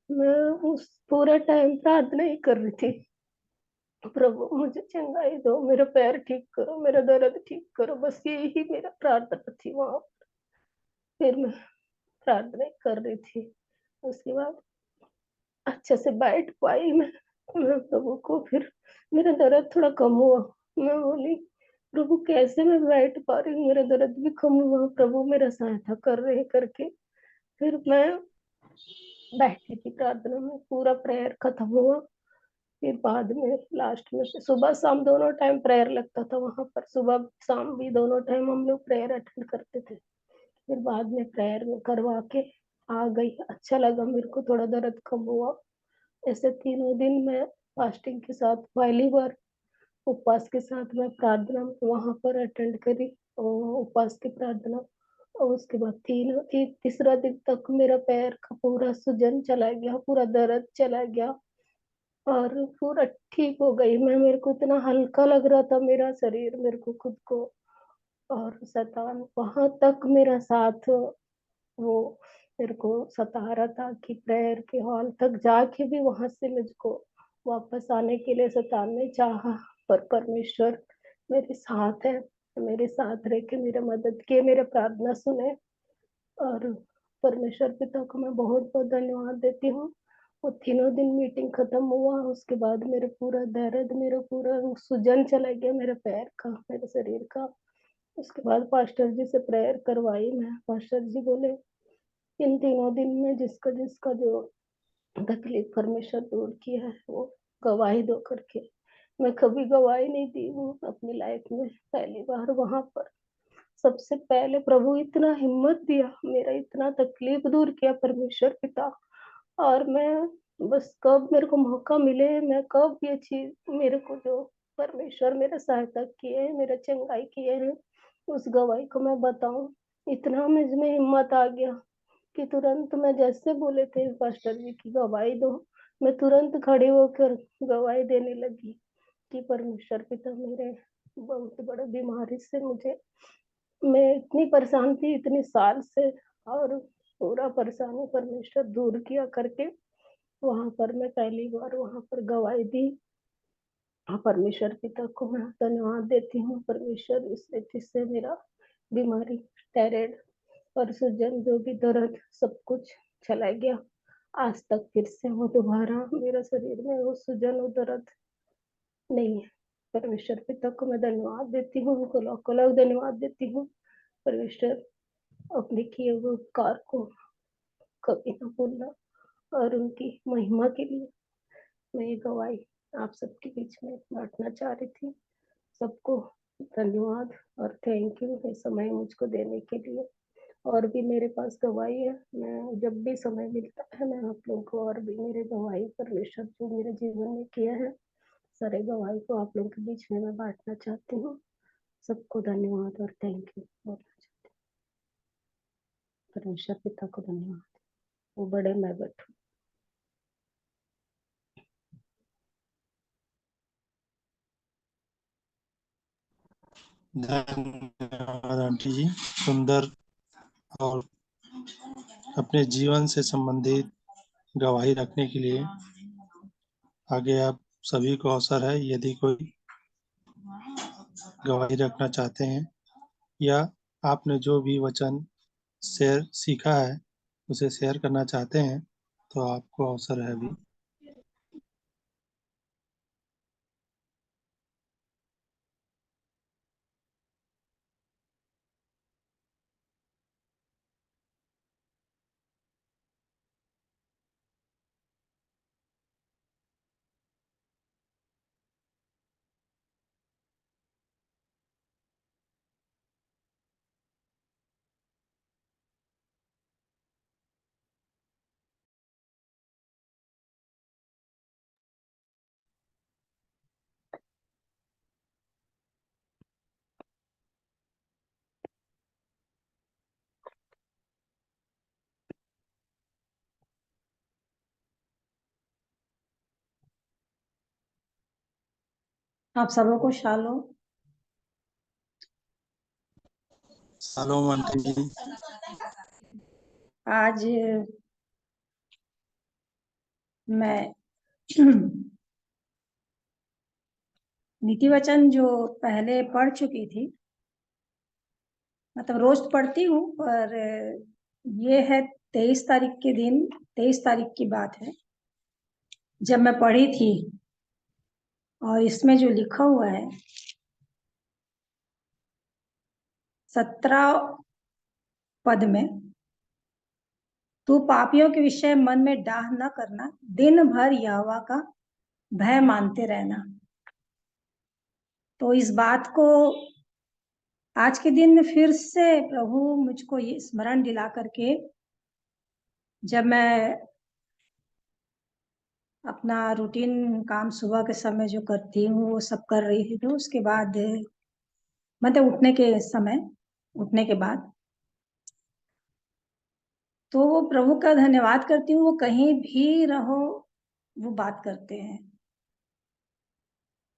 मैं उस पूरा टाइम प्रार्थना ही कर रही थी, प्रभु मुझे चंगाई दो, मेरा पैर ठीक करो, मेरा दर्द ठीक करो, बस यही मेरा प्रार्थना थी वहां। फिर मैं प्रार्थना कर रही थी, उसके बाद अच्छे से बैठ पाई मैं प्रभु को, फिर मेरा दर्द थोड़ा कम हुआ। मैं बोली प्रभु कैसे मैं बैठ पा रही हूँ, मेरा दर्द भी कम हुआ, प्रभु मेरा सहायता कर रहे करके। फिर मैं बैठी थी प्रार्थना में, पूरा प्रेयर खत्म हुआ। फिर बाद में लास्ट में सुबह शाम दोनों टाइम प्रेयर लगता था वहां पर, सुबह शाम भी दोनों टाइम हम लोग प्रेयर अटेंड करते थे। फिर बाद में प्रेयर में करवा के आ गई, अच्छा लगा मेरे को, थोड़ा दर्द कम हुआ। ऐसे तीनों दिन मैं फास्टिंग के साथ पहली बार उपवास के साथ मैं प्रार्थना वहां पर अटेंड करी, और उपवास की प्रार्थना। और उसके बाद तीसरा दिन तक मेरा पैर का पूरा सूजन चला गया, पूरा दर्द चला गया, और पूरा ठीक हो गई मैं। मेरे को इतना हल्का लग रहा था मेरा शरीर, मेरे को खुद को। और शैतान वहां तक मेरा साथ, वो मेरे को सता रहा था कि प्रेयर के हॉल तक जाके भी वहां से मुझको वापस आने के लिए शैतान ने चाहा। पर परमेश्वर मेरे साथ है, मेरे साथ रह के मेरे मदद किए, मेरे प्रार्थना सुने। और परमेश्वर पिता को मैं बहुत बहुत धन्यवाद देती हूँ। वो तीनों दिन मीटिंग खत्म हुआ, उसके बाद मेरे पूरा दर्द, मेरा पूरा सूजन चला गया, मेरे पैर का, मेरे शरीर का। उसके बाद पास्टर जी से प्रेयर करवाई मैं। पास्टर जी बोले इन तीनों दिन में जिसका जिसका जो तकलीफ परमेश्वर दूर किया है वो गवाही दो करके। मैं कभी गवाही नहीं दी हूँ अपनी लाइफ में, पहली बार वहां पर सबसे पहले प्रभु इतना हिम्मत दिया, मेरा इतना तकलीफ दूर किया परमेश्वर पिता। और मैं बस कब मेरे को मौका मिले, मैं कब ये चीज मेरे को जो परमेश्वर मेरा सहायता किए है, मेरा चंगाई किए हैं, उस गवाही को मैं बताऊं। इतना मुझ में हिम्मत आ गया कि तुरंत मैं जैसे बोले थे पास्टर जी की गवाही दो, मैं तुरंत खड़ी होकर गवाही देने लगी कि परमेश्वर पिता मेरे बहुत बड़ा बीमारी से मुझे, मैं इतनी परेशान थी इतनी साल से, और पूरा परेशानी परमेश्वर दूर किया करके वहां पर मैं पहली बार वहां पर गवाही दी। हाँ, परमेश्वर पिता को मैं धन्यवाद देती हूँ। परमेश्वर इस जिससे मेरा बीमारी, थायराइड और सूजन जो भी दर्द सब कुछ चला गया। आज तक फिर से वो दोबारा मेरा शरीर में वो सूजन और दर्द नहीं है। परमेश्वर पिता को मैं धन्यवाद देती हूँ, उनको लाखों लाख धन्यवाद देती हूँ। परमेश्वर अपने किए हुए उपकार को कभी ना भूलना, और उनकी महिमा के लिए मैं ये गवाही आप सबके बीच में बांटना चाह रही थी। सबको धन्यवाद और थैंक यू ये समय मुझको देने के लिए। और भी मेरे पास गवाही है, मैं जब भी समय मिलता है मैं आप लोगों को और भी मेरे गवाही परमेश्वर जो मेरे जीवन में किया है सारे गवाही को आप लोगों के बीच में मैं बांटना चाहती हूँ। सबको धन्यवाद और थैंक यू बोलना चाहती हूँ। परमेश्वर पिता को धन्यवाद, वो बड़े मैं बैठू। धन्यवाद आंटी जी, सुंदर और अपने जीवन से संबंधित गवाही रखने के लिए। आगे आप सभी को अवसर है, यदि कोई गवाही रखना चाहते हैं या आपने जो भी वचन शेयर सीखा है उसे शेयर करना चाहते हैं तो आपको अवसर है अभी। आप सबको शालोम। शालोम आंटी जी। आज मैं नीति वचन जो पहले पढ़ चुकी थी, मतलब रोज पढ़ती हूँ, पर ये है 23 तारीख के दिन, 23 तारीख की बात है जब मैं पढ़ी थी। और इसमें जो लिखा हुआ है 17 पद में, तू पापियों के विषय मन में डाह न करना, दिन भर यहोवा का भय मानते रहना। तो इस बात को आज के दिन में फिर से प्रभु मुझको ये स्मरण दिला करके जब मैं अपना रूटीन काम सुबह के समय जो करती हूँ वो सब कर रही थी, तो उसके बाद मतलब उठने के बाद तो वो प्रभु का धन्यवाद करती हूँ। वो कहीं भी रहो वो बात करते हैं,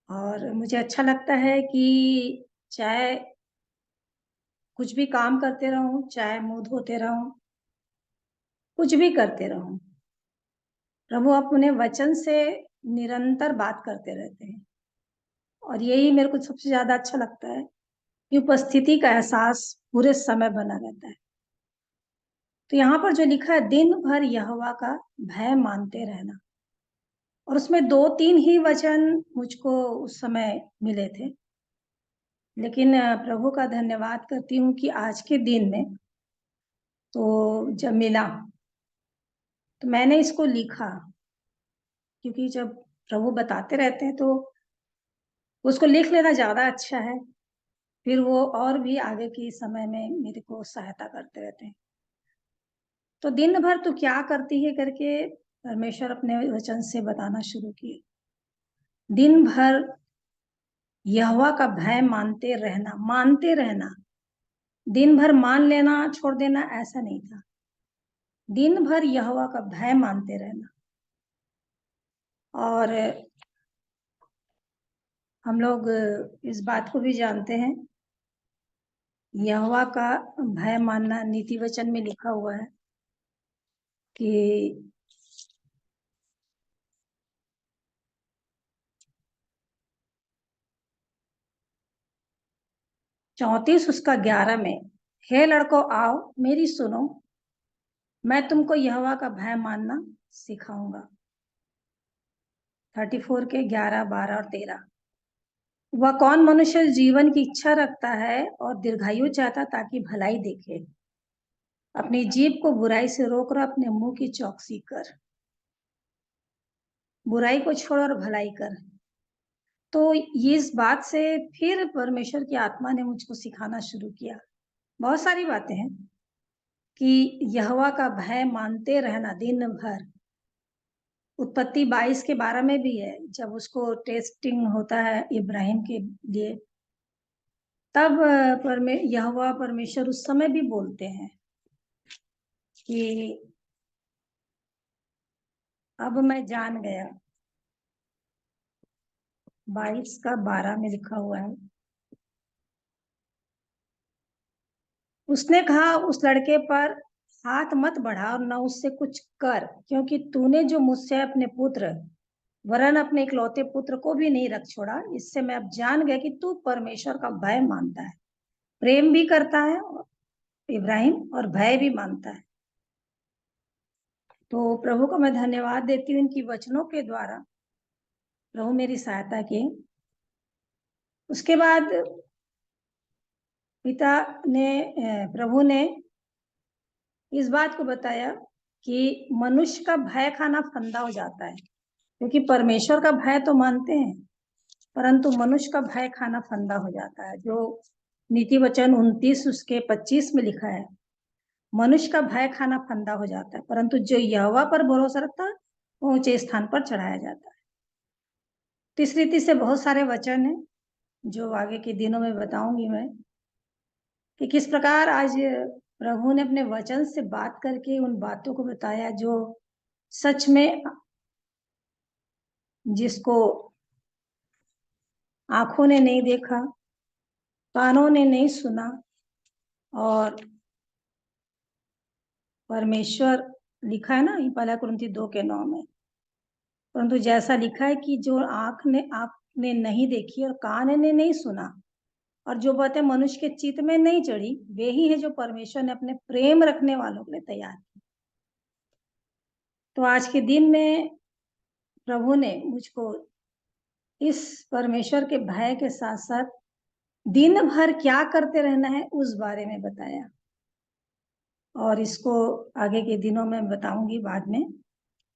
और मुझे अच्छा लगता है कि चाहे कुछ भी काम करते रहूं, चाहे मुंह धोते रहूं, कुछ भी करते रहूं, प्रभु अपने वचन से निरंतर बात करते रहते हैं। और यही मेरे को सबसे ज्यादा अच्छा लगता है कि उपस्थिति का एहसास पूरे समय बना रहता है। तो यहाँ पर जो लिखा है, दिन भर यहोवा का भय मानते रहना, और उसमें 2-3 ही वचन मुझको उस समय मिले थे, लेकिन प्रभु का धन्यवाद करती हूँ कि आज के दिन में तो जब मिला तो मैंने इसको लिखा, क्योंकि जब प्रभु बताते रहते हैं तो उसको लिख लेना ज्यादा अच्छा है, फिर वो और भी आगे के समय में मेरे को सहायता करते रहते हैं। तो दिन भर तू क्या करती है करके परमेश्वर अपने वचन से बताना शुरू किए। दिन भर यहोवा का भय मानते रहना। दिन भर मान लेना छोड़ देना ऐसा नहीं था, दिन भर यहोवा का भय मानते रहना। और हम लोग इस बात को भी जानते हैं, यहोवा का भय मानना नीति वचन में लिखा हुआ है कि 34 उसका 11 में, हे लड़कों आओ मेरी सुनो, मैं तुमको यहोवा का भय मानना सिखाऊंगा। 34 के 11, 12 और 13। वह कौन मनुष्य जीवन की इच्छा रखता है और दीर्घायु चाहता ताकि भलाई देखे, अपनी जीभ को बुराई से रोक और अपने मुंह की चौकसी कर, बुराई को छोड़ और भलाई कर। तो इस बात से फिर परमेश्वर की आत्मा ने मुझको सिखाना शुरू किया। बहुत सारी बातें हैं कि यहोवा का भय मानते रहना दिन भर। उत्पत्ति 22 के 12 में भी है, जब उसको टेस्टिंग होता है इब्राहिम के लिए, तब यहोवा परमेश्वर उस समय भी बोलते हैं कि अब मैं जान गया। 22 का 12 में लिखा हुआ है, उसने कहा उस लड़के पर हाथ मत बढ़ा और न उससे कुछ कर, क्योंकि तूने जो मुझसे अपने पुत्र वरन अपने इकलौते पुत्र को भी नहीं रख छोड़ा। इससे मैं अब जान गया कि तू परमेश्वर का भय मानता है, प्रेम भी करता है इब्राहिम, और भय भी मानता है। तो प्रभु को मैं धन्यवाद देती हूँ, इनकी वचनों के द्वारा प्रभु मेरी सहायता की। उसके बाद प्रभु ने इस बात को बताया कि मनुष्य का भय खाना फंदा हो जाता है, क्योंकि परमेश्वर का भय तो मानते हैं, परंतु मनुष्य का भय खाना फंदा हो जाता है। जो नीति वचन 29 उसके 25 में लिखा है, मनुष्य का भय खाना फंदा हो जाता है, परंतु जो यहोवा पर भरोसा रखता है वो ऊंचे स्थान पर चढ़ाया जाता है। तो इस रीति से बहुत सारे वचन हैं जो आगे के दिनों में बताऊंगी मैं, कि किस प्रकार आज प्रभु ने अपने वचन से बात करके उन बातों को बताया जो सच में जिसको आंखों ने नहीं देखा, कानों ने नहीं सुना, और परमेश्वर लिखा है ना 1 कुरिन्थी 2 के 9 में, परंतु जैसा लिखा है कि जो आंख ने नहीं देखी और कान ने नहीं सुना और जो बातें मनुष्य के चित्त में नहीं चढ़ी, वे ही है जो परमेश्वर ने अपने प्रेम रखने वालों के लिए तैयार की। तो आज के दिन में प्रभु ने मुझको इस परमेश्वर के भय के साथ साथ दिन भर क्या करते रहना है उस बारे में बताया, और इसको आगे के दिनों में बताऊंगी बाद में।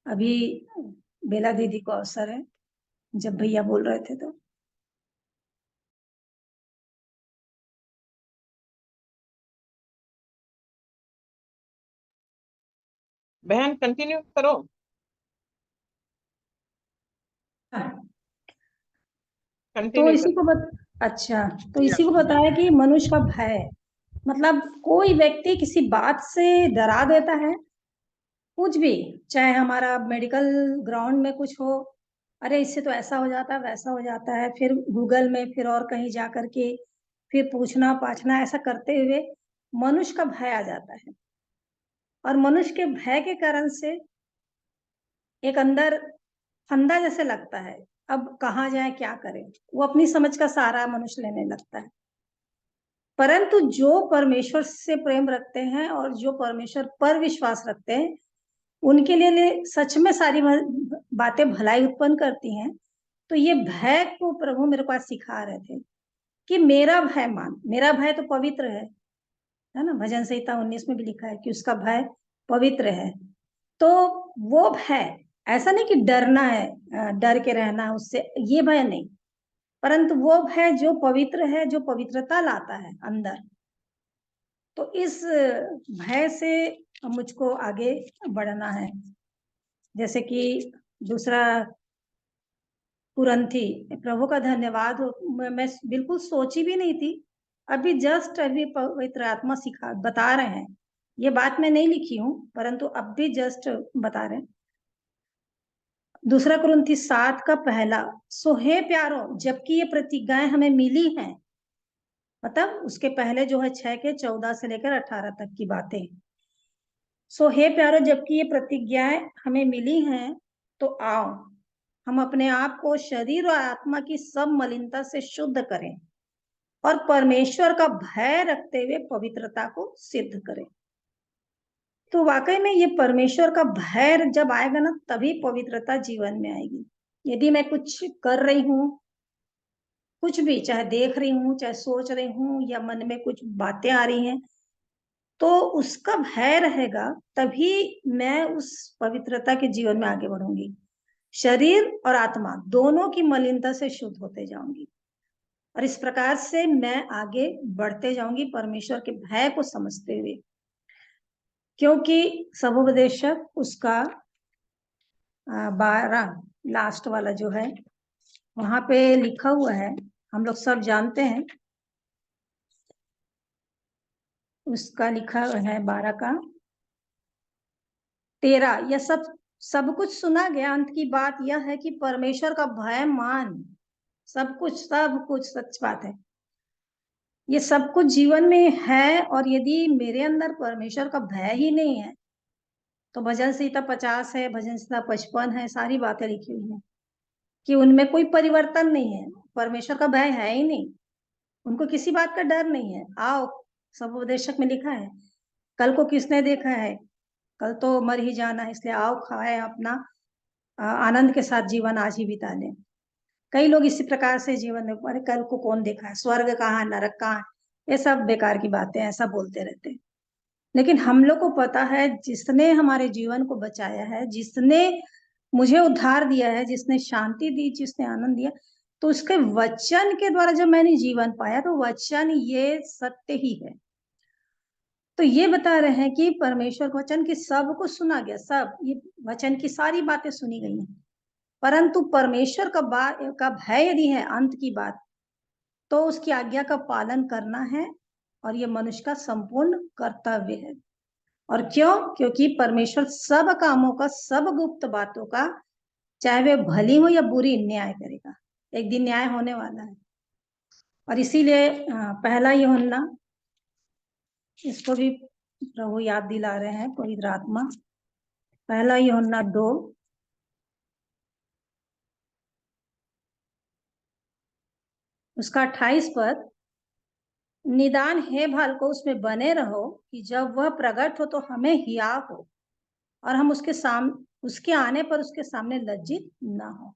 अभी बेला दीदी को अवसर है, जब भैया बोल रहे थे तो। बहन कंटिन्यू करो। तो कंटिन्यू इसी करो। को अच्छा, तो इसी को बताया कि मनुष्य का भय, मतलब कोई व्यक्ति किसी बात से डरा देता है, कुछ भी, चाहे हमारा मेडिकल ग्राउंड में कुछ हो, अरे इससे तो ऐसा हो जाता है वैसा हो जाता है, फिर गूगल में, फिर और कहीं जा करके फिर पूछना पाछना, ऐसा करते हुए मनुष्य का भय आ जाता है। और मनुष्य के भय के कारण से एक अंदर फंदा जैसे लगता है, अब कहाँ जाए क्या करे, वो अपनी समझ का सहारा मनुष्य लेने लगता है। परंतु जो परमेश्वर से प्रेम रखते हैं और जो परमेश्वर पर विश्वास रखते हैं, उनके लिए सच में सारी बातें भलाई उत्पन्न करती हैं। तो ये भय को प्रभु मेरे पास सिखा रहे थे कि मेरा भय मान, मेरा भय तो पवित्र है ना, भजन संहिता 19 में भी लिखा है कि उसका भय पवित्र है। तो वो भय, ऐसा नहीं कि डरना है, डर के रहना उससे, ये भय नहीं, परंतु वो भय जो पवित्र है, जो पवित्रता लाता है अंदर। तो इस भय से मुझको आगे बढ़ना है। जैसे कि दूसरा कुरंथी, प्रभु का धन्यवाद हो, मैं बिल्कुल सोची भी नहीं थी, अभी जस्ट अभी पवित्र आत्मा सिखा बता रहे हैं, ये बात मैं नहीं लिखी हूँ परंतु अब भी जस्ट बता रहे हैं। दूसरा कुरंथी 7 का पहला, सो हे प्यारो, जबकि ये प्रतिज्ञाएं हमें मिली हैं, मतलब उसके पहले जो है 6 के 14 से लेकर 18 तक की बातें। सो हे प्यारो, जबकि ये प्रतिज्ञाएं हमें मिली हैं, तो आओ हम अपने आप को शरीर और आत्मा की सब मलिनता से शुद्ध करें और परमेश्वर का भय रखते हुए पवित्रता को सिद्ध करें। तो वाकई में ये परमेश्वर का भय जब आएगा ना, तभी पवित्रता जीवन में आएगी। यदि मैं कुछ कर रही हूँ, कुछ भी, चाहे देख रही हूँ, चाहे सोच रही हूँ, या मन में कुछ बातें आ रही हैं, तो उसका भय रहेगा, तभी मैं उस पवित्रता के जीवन में आगे बढ़ूंगी। शरीर और आत्मा दोनों की मलिनता से शुद्ध होते जाऊंगी और इस प्रकार से मैं आगे बढ़ते जाऊंगी परमेश्वर के भय को समझते हुए। क्योंकि सबोपदेशक उसका 12 लास्ट वाला जो है, वहां पे लिखा हुआ है, हम लोग सब जानते हैं, उसका लिखा है 12 का 13, यह सब कुछ सुना गया, अंत की बात यह है कि परमेश्वर का भय मान। सब कुछ सच बात है, ये सब कुछ जीवन में है। और यदि मेरे अंदर परमेश्वर का भय ही नहीं है, तो भजन संहिता 50 है, भजन संहिता 55 है, सारी बातें लिखी हुई हैं कि उनमें कोई परिवर्तन नहीं है, परमेश्वर का भय है ही नहीं, उनको किसी बात का डर नहीं है। आओ, सब उपदेशक में लिखा है, कल को किसने देखा है, कल तो मर ही जाना है, इसलिए आओ खाए, अपना आनंद के साथ जीवन आज ही बिता लें। कई लोग इसी प्रकार से जीवन में, अरे कल को कौन देखा है, स्वर्ग कहाँ है, नरक कहाँ है, ये सब बेकार की बातें, ऐसा बोलते रहते हैं। लेकिन हम लोग को पता है, जिसने हमारे जीवन को बचाया है, जिसने मुझे उद्धार दिया है, जिसने शांति दी, जिसने आनंद दिया, तो उसके वचन के द्वारा जब मैंने जीवन पाया, तो वचन ये सत्य ही है। तो ये बता रहे हैं कि परमेश्वर के वचन की सब कुछ सुना गया, सब ये वचन की सारी बातें सुनी गई हैं, परंतु परमेश्वर का भय यदि है, अंत की बात, तो उसकी आज्ञा का पालन करना है, और ये मनुष्य का संपूर्ण कर्तव्य है। और क्यों? क्योंकि परमेश्वर सब कामों का, सब गुप्त बातों का, चाहे वे भली हो या बुरी, न्याय करेगा। एक दिन न्याय होने वाला है। और इसीलिए पहला यूहन्ना, इसको भी प्रभु याद दिला रहे हैं, पवित्र आत्मा, पहला यूहन्ना 2 उसका 28 पद, निदान हे बालकों उसमें बने रहो कि जब वह प्रकट हो तो हमें हिया हो और हम उसके आने पर उसके सामने लज्जित ना हो।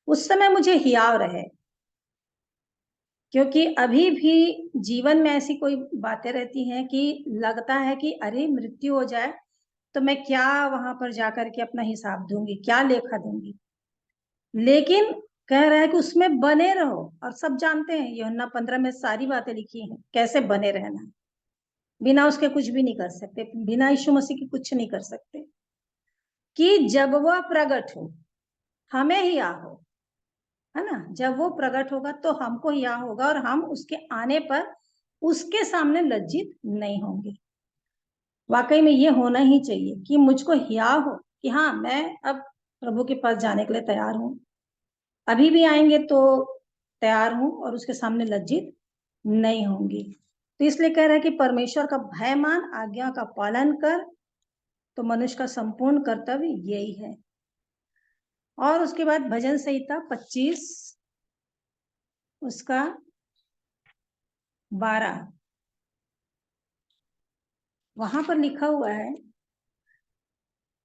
उस समय मुझे हियाव रहे, क्योंकि अभी भी जीवन में ऐसी कोई बातें रहती हैं कि लगता है कि अरे मृत्यु हो जाए तो मैं क्या वहां पर जाकर के अपना हिसाब दूंगी, क्या लेखा दूंगी। लेकिन कह रहा है कि उसमें बने रहो, और सब जानते हैं, यूहन्ना 15 में सारी बातें लिखी हैं कैसे बने रहना है। बिना उसके कुछ भी नहीं कर सकते, बिना यीशु मसीह के कुछ नहीं कर सकते। कि जब वह प्रकट हो हमें ही आ हो, है ना। जब वो प्रकट होगा तो हमको ही आ होगा और हम उसके आने पर उसके सामने लज्जित नहीं होंगे। वाकई में ये होना ही चाहिए कि मुझको हिया हो कि हाँ मैं अब प्रभु के पास जाने के लिए तैयार हूँ, अभी भी आएंगे तो तैयार हूँ और उसके सामने लज्जित नहीं होंगी। तो इसलिए कह रहा है कि परमेश्वर का भय मान, आज्ञा का पालन कर, तो मनुष्य का संपूर्ण कर्तव्य यही है। और उसके बाद भजन संहिता 25 उसका 12 वहां पर लिखा हुआ है,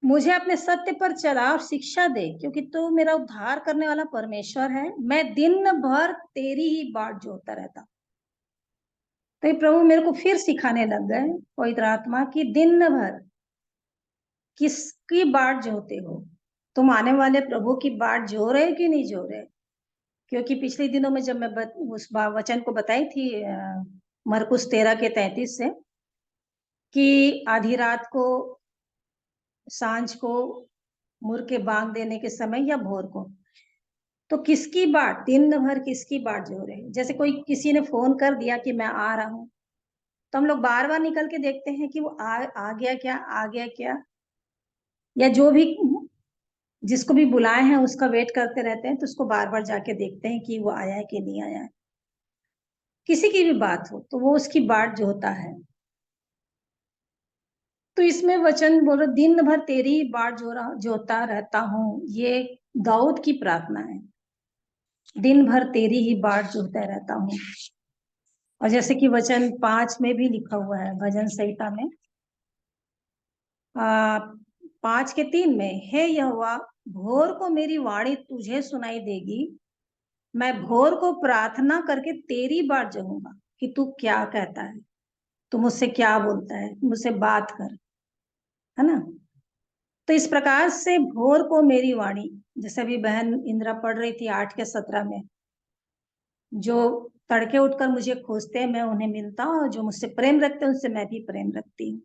मुझे अपने सत्य पर चला और शिक्षा दे, क्योंकि तू मेरा उद्धार करने वाला परमेश्वर है। मैं दिन भर तेरी ही बाट जोहता रहता। तो ये प्रभु मेरे को फिर सिखाने लग गए पवित्र आत्मा की, दिन भर किसकी बाट जोहते हो? तुम आने वाले प्रभु की बाट जो रहे कि नहीं जो रहे? क्योंकि पिछले दिनों में जब मैं उस वचन को बताई थी मरकुस 13:33 से, कि आधी रात को, सांझ को, मुर के बांग देने के समय या भोर को, तो किसकी बाट, दिन भर किसकी बाट जो रहे? जैसे कोई किसी ने फोन कर दिया कि मैं आ रहा हूं, तो हम लोग बार बार निकल के देखते हैं कि वो आ गया क्या, आ गया क्या, या जो भी जिसको भी बुलाए हैं उसका वेट करते रहते हैं, तो उसको बार बार जाके देखते हैं कि वो आया है कि नहीं आया है। किसी की भी बात हो तो वो उसकी बाट जो होता है। तो इसमें वचन बोल रहे, दिन भर तेरी बाट जोता रहता हूँ, ये दाऊद की प्रार्थना है। दिन भर तेरी ही बाट जोता रहता हूँ। और जैसे कि वचन 5 में भी लिखा हुआ है भजन संहिता में 5:3 में, हे यहोवा भोर को मेरी वाणी तुझे सुनाई देगी, मैं भोर को प्रार्थना करके तेरी बाट जगूंगा कि तू क्या कहता है, तू मुझसे क्या बोलता है, मुझसे बात कर, है ना। तो इस प्रकार से भोर को मेरी वाणी, जैसे अभी बहन इंदिरा पढ़ रही थी 8:17 में, जो तड़के उठकर मुझे खोजते हैं मैं उन्हें मिलता हूँ, और जो मुझसे प्रेम रखते हैं उनसे मैं भी प्रेम रखती हूँ।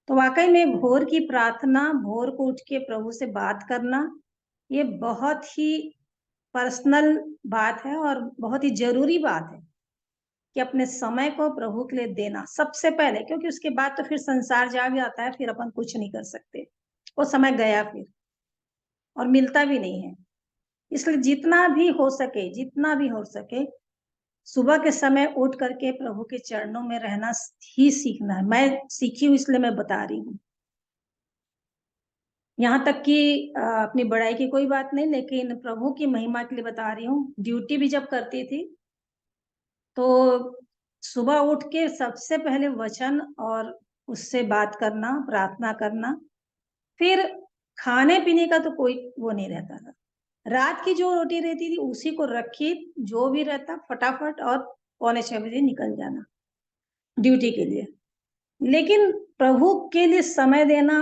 तो वाकई में भोर की प्रार्थना, भोर को उठ के प्रभु से बात करना, ये बहुत ही पर्सनल बात है और बहुत ही जरूरी बात है कि अपने समय को प्रभु के लिए देना सबसे पहले, क्योंकि उसके बाद तो फिर संसार जाग जाता है, फिर अपन कुछ नहीं कर सकते, वो समय गया फिर और मिलता भी नहीं है। इसलिए जितना भी हो सके, जितना भी हो सके, सुबह के समय उठ करके प्रभु के चरणों में रहना ही सीखना है। मैं सीखी हूँ इसलिए मैं बता रही हूँ। यहाँ तक कि अपनी बड़ाई की कोई बात नहीं, लेकिन प्रभु की महिमा के लिए बता रही हूँ। ड्यूटी भी जब करती थी तो सुबह उठ के सबसे पहले वचन और उससे बात करना, प्रार्थना करना, फिर खाने पीने का तो कोई वो नहीं रहता था। रात की जो रोटी रहती थी उसी को रखी, जो भी रहता फटाफट, और 5:45 निकल जाना ड्यूटी के लिए। लेकिन प्रभु के लिए समय देना,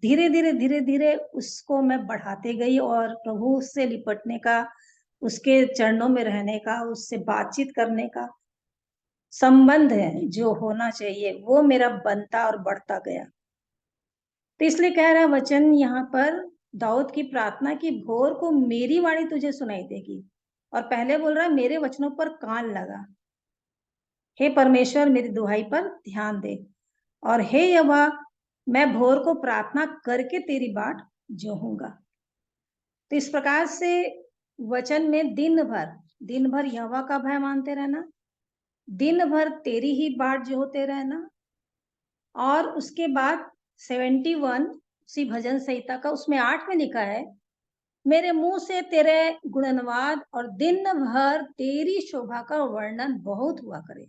धीरे धीरे धीरे धीरे उसको मैं बढ़ाते गई, और प्रभु से लिपटने का, उसके चरणों में रहने का, उससे बातचीत करने का संबंध है जो होना चाहिए, वो मेरा बनता और बढ़ता गया। तो इसलिए कह रहा वचन यहाँ पर दाऊद की प्रार्थना की, भोर को मेरी वाणी तुझे सुनाई देगी, और पहले बोल रहा है मेरे वचनों पर कान लगा, हे परमेश्वर मेरी दुहाई पर ध्यान दे, और हे यहोवा मैं भोर को प्रार्थना करके तेरी बाट जोहूंगा। तो इस प्रकार से वचन में दिन भर यहोवा का भय मानते रहना, दिन भर तेरी ही बाट जोहते रहना, और उसके बाद 71 उसी भजन संहिता का, उसमें 8 में लिखा है, मेरे मुंह से तेरे गुणनवाद और दिन भर तेरी शोभा का वर्णन बहुत हुआ करे।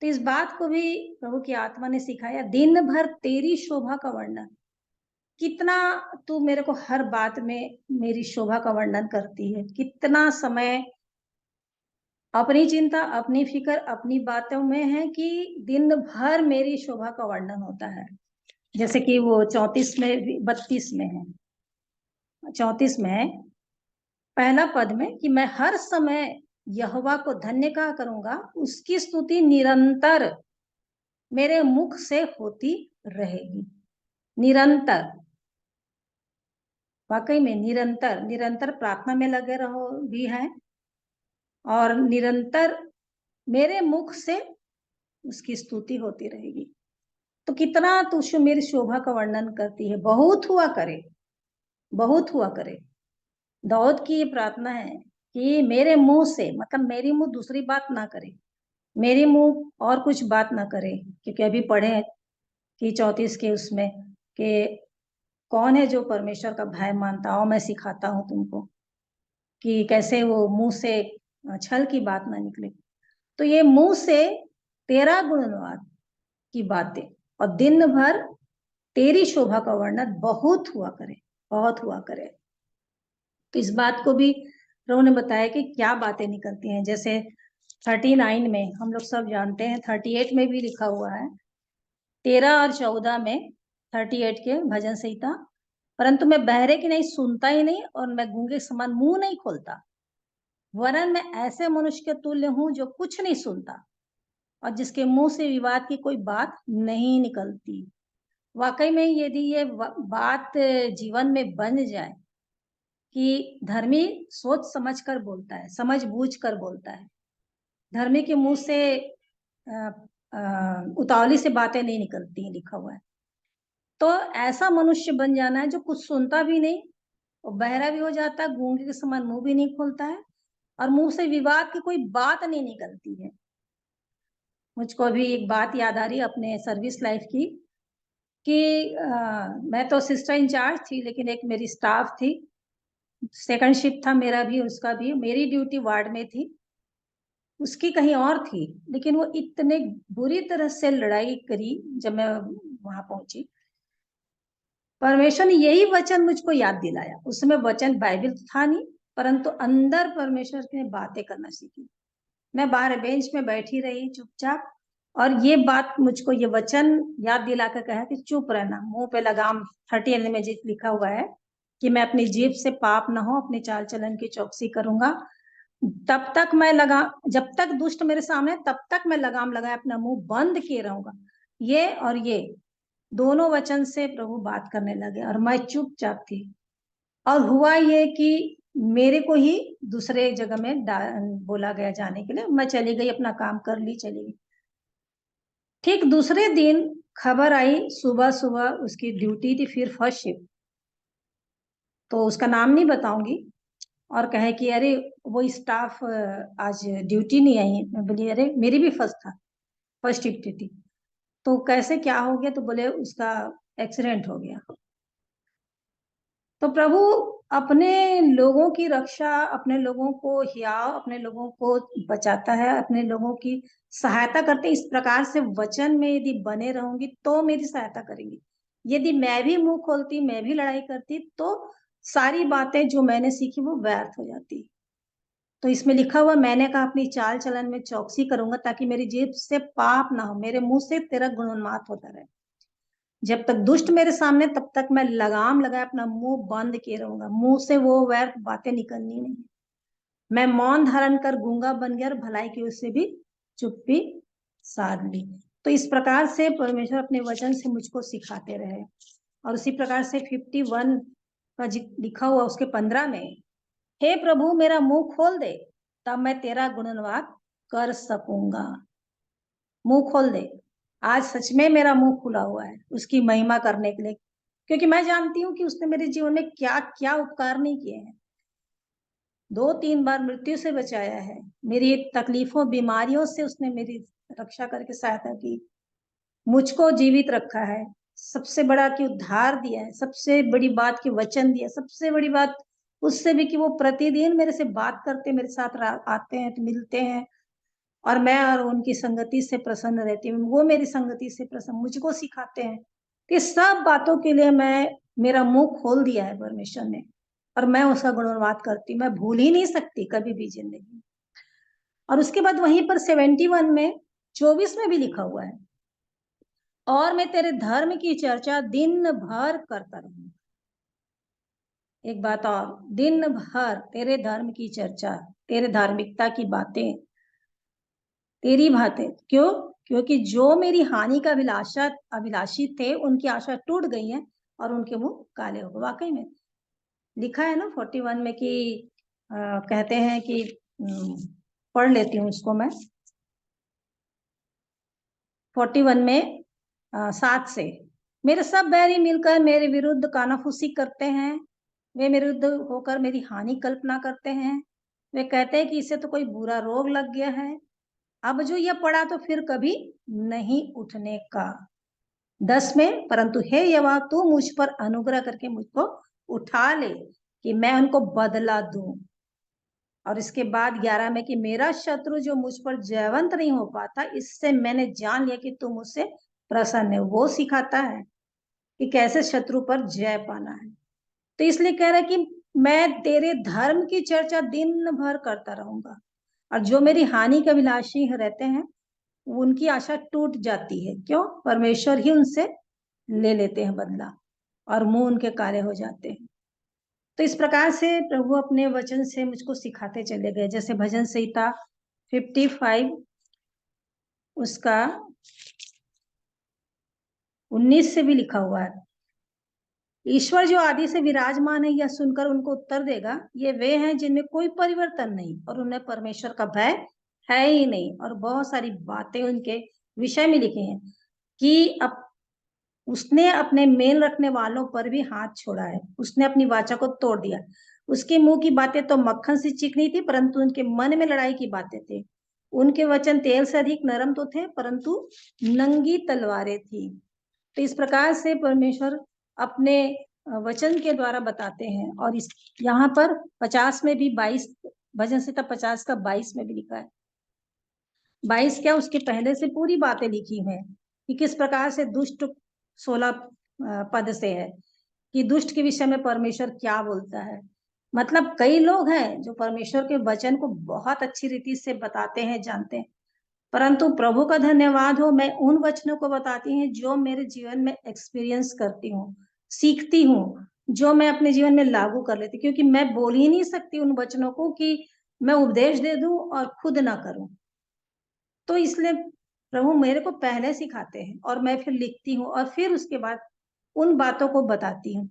तो इस बात को भी प्रभु की आत्मा ने सिखाया, दिन भर तेरी शोभा का वर्णन। कितना तू मेरे को हर बात में मेरी शोभा का वर्णन करती है, कितना समय अपनी चिंता, अपनी फिक्र, अपनी बातों में है कि दिन भर मेरी शोभा का वर्णन होता है। जैसे कि वो 34 में 32 में है, 34 में है पहला पद में कि मैं हर समय यहोवा को धन्य कहा करूंगा, उसकी स्तुति निरंतर मेरे मुख से होती रहेगी। निरंतर, वाकई में निरंतर निरंतर प्रार्थना में लगे रहो भी है, और निरंतर मेरे मुख से उसकी स्तुति होती रहेगी। तो कितना तू मेरी शोभा का वर्णन करती है, बहुत हुआ करे, बहुत हुआ करे। दाऊद की ये प्रार्थना है कि मेरे मुंह से, मतलब मेरी मुंह दूसरी बात ना करे, मेरी मुंह और कुछ बात ना करे, क्योंकि अभी पढ़े हैं कि 34 के उसमें कि कौन है जो परमेश्वर का भय मानता, हो मैं सिखाता हूं तुमको कि कैसे वो मुंह से छल की बात ना निकले। तो ये मुंह से तेरा गुणवाद की बातें और दिन भर तेरी शोभा का वर्णन बहुत हुआ करे, बहुत हुआ करे। तो इस बात को भी प्रभु ने बताया कि क्या बातें निकलती हैं। जैसे 39 में हम लोग सब जानते हैं, 38 में भी लिखा हुआ है, 13 और 14 में 38 के भजन संहिता, परंतु मैं बहरे की नहीं सुनता ही नहीं, और मैं गूंगे समान मुंह नहीं खोलता, वरन मैं ऐसे मनुष्य के तुल्य हूं जो कुछ नहीं सुनता और जिसके मुंह से विवाद की कोई बात नहीं निकलती। वाकई में यदि ये बात जीवन में बन जाए कि धर्मी सोच समझ कर बोलता है, समझ बूझ कर बोलता है, धर्मी के मुंह से उतावली से बातें नहीं निकलती हैं, लिखा हुआ है। तो ऐसा मनुष्य बन जाना है जो कुछ सुनता भी नहीं, और बहरा भी हो जाता है, गूंगे के समान मुंह भी नहीं खोलता है, और मुंह से विवाद की कोई बात नहीं निकलती है। मुझको अभी एक बात याद आ रही है अपने सर्विस लाइफ की कि मैं तो सिस्टर इंचार्ज थी, लेकिन एक मेरी स्टाफ थी, सेकंड शिफ्ट था मेरा भी उसका भी, मेरी ड्यूटी वार्ड में थी, उसकी कहीं और थी, लेकिन वो इतने बुरी तरह से लड़ाई करी जब मैं वहां पहुंची। परमेश्वर ने यही वचन मुझको याद दिलाया, उसमें वचन बाइबल था नहीं, परंतु अंदर परमेश्वर ने बातें करना सीखी। मैं बाहर बेंच में बैठी रही चुपचाप, और ये बात मुझको, ये वचन याद दिला कर कहा कि चुप रहना, मुंह पे लगाम। 30 में लिखा हुआ है कि मैं अपनी जीभ से पाप न हो, अपनी चाल चलन की चौकसी करूंगा, तब तक मैं जब तक दुष्ट मेरे सामने, तब तक मैं लगाम लगाए अपना मुंह बंद किए रहूंगा। ये और ये दोनों वचन से प्रभु बात करने लगे, और मैं चुपचाप थी। और हुआ ये कि मेरे को ही दूसरे जगह में बोला गया जाने के लिए, मैं चली गई, अपना काम कर ली, चली गई। ठीक दूसरे दिन खबर आई, सुबह सुबह उसकी ड्यूटी थी, फिर फर्स्ट शिफ्ट, तो उसका नाम नहीं बताऊंगी, और कहे कि अरे वो स्टाफ आज ड्यूटी नहीं आई। मैं बोली अरे मेरी भी फर्स्ट शिफ्ट थी, तो कैसे क्या हो गया? तो बोले उसका एक्सीडेंट हो गया। तो प्रभु अपने लोगों की रक्षा, अपने लोगों को हियाव, अपने लोगों को बचाता है, अपने लोगों की सहायता करते। इस प्रकार से वचन में यदि बने रहूंगी तो मेरी सहायता करेंगी। यदि मैं भी मुंह खोलती, मैं भी लड़ाई करती, तो सारी बातें जो मैंने सीखी वो व्यर्थ हो जाती। तो इसमें लिखा हुआ, मैंने कहा अपनी चाल चलन में चौकसी करूंगा, ताकि मेरी जीभ से पाप ना हो, मेरे मुंह से तेरा गुणोन्माद होता रहे। जब तक दुष्ट मेरे सामने, तब तक मैं लगाम लगाए अपना मुंह बंद किए रहूंगा, मुंह से वो व्यर्थ बातें निकलनी नहीं। मैं मौन धारण कर गूंगा बन गया, और भलाई की ओर से भी चुप्पी साध ली। तो इस प्रकार से परमेश्वर अपने वचन से मुझको सिखाते रहे। और उसी प्रकार से 51 का लिखा हुआ उसके 15 में, हे प्रभु मेरा मुंह खोल दे, तब मैं तेरा गुणवाद कर सकूंगा। मुंह खोल दे। आज सच में मेरा मुंह खुला हुआ है उसकी महिमा करने के लिए, क्योंकि मैं जानती हूँ कि उसने मेरे जीवन में क्या क्या उपकार नहीं किए हैं। 2-3 बार मृत्यु से बचाया है, मेरी तकलीफों बीमारियों से उसने मेरी रक्षा करके सहायता की, मुझको जीवित रखा है, सबसे बड़ा कि उद्धार दिया है, सबसे बड़ी बात कि वचन दिया, सबसे बड़ी बात उससे भी कि वो प्रतिदिन मेरे से बात करते, मेरे साथ आते हैं, तो मिलते हैं, और मैं और उनकी संगति से प्रसन्न रहती हूँ, वो मेरी संगति से प्रसन्न, मुझको सिखाते हैं। कि सब बातों के लिए मेरा मुंह खोल दिया है परमेश्वर ने, और मैं उसका गुणवाद करती, मैं भूल ही नहीं सकती कभी भी जिंदगी में। और उसके बाद वहीं पर 71 में 24 में भी लिखा हुआ है, और मैं तेरे धर्म की चर्चा दिन भर करता रहूंगा। एक बात और, दिन भर तेरे धर्म की चर्चा, तेरे धार्मिकता की बातें, तेरी बातें। क्यों? क्योंकि जो मेरी हानि का अभिलाषी थे उनकी आशा टूट गई है और उनके मुंह काले हो गए। वाकई में लिखा है ना 41 में कि कहते हैं कि पढ़ लेती हूँ उसको मैं 41 में 7 से, मेरे सब बैरी मिलकर मेरे विरुद्ध कानाफूसी करते हैं, वे मेरे विरुद्ध होकर मेरी हानि कल्पना करते हैं। वे कहते हैं कि इसे तो कोई बुरा रोग लग गया है, अब जो यह पड़ा तो फिर कभी नहीं उठने का। 10 में, परंतु हे यहोवा तू मुझ पर अनुग्रह करके मुझको उठा ले कि मैं उनको बदला दूं। और इसके बाद 11 में कि मेरा शत्रु जो मुझ पर जयवंत नहीं हो पाता, इससे मैंने जान लिया कि तू मुझसे प्रसन्न है। वो सिखाता है कि कैसे शत्रु पर जय पाना है। तो इसलिए कह रहा है कि मैं तेरे धर्म की चर्चा दिन भर करता रहूंगा, और जो मेरी हानि के अभिलाषी रहते हैं उनकी आशा टूट जाती है। क्यों? परमेश्वर ही उनसे ले लेते हैं बदला और मुंह उनके काले हो जाते हैं। तो इस प्रकार से प्रभु अपने वचन से मुझको सिखाते चले गए। जैसे भजन संहिता 55 उसका 19 से भी लिखा हुआ है, ईश्वर जो आदि से विराजमान है यह सुनकर उनको उत्तर देगा, ये वे हैं जिनमें कोई परिवर्तन नहीं और उन्हें परमेश्वर का भय है ही नहीं। और बहुत सारी बातें उनके विषय में लिखी हैं कि अब उसने अपने मेल रखने वालों पर भी हाथ छोड़ा है, उसने अपनी वाचा को तोड़ दिया। उसके मुंह की बातें तो मक्खन सी चिकनी थी, परंतु उनके मन में लड़ाई की बातें थी। उनके वचन तेल से अधिक नरम तो थे, परंतु नंगी तलवारें थी। तो इस प्रकार से परमेश्वर अपने वचन के द्वारा बताते हैं। और इस यहाँ पर 50 में भी 22 भजन संहिता 50 का 22 में भी लिखा है। 22 क्या, उसके पहले से पूरी बातें लिखी हैं कि किस प्रकार से दुष्ट 16 पद से है कि दुष्ट के विषय में परमेश्वर क्या बोलता है। मतलब कई लोग हैं जो परमेश्वर के वचन को बहुत अच्छी रीति से बताते हैं, जानते हैं, परंतु प्रभु का धन्यवाद हो, मैं उन वचनों को बताती हूँ जो मेरे जीवन में एक्सपीरियंस करती हूँ, सीखती हूँ, जो मैं अपने जीवन में लागू कर लेती, क्योंकि मैं बोल ही नहीं सकती उन वचनों को कि मैं उपदेश दे दूं और खुद ना करूं। तो इसलिए प्रभु मेरे को पहले सिखाते हैं और मैं फिर लिखती हूँ और फिर उसके बाद उन बातों को बताती हूँ।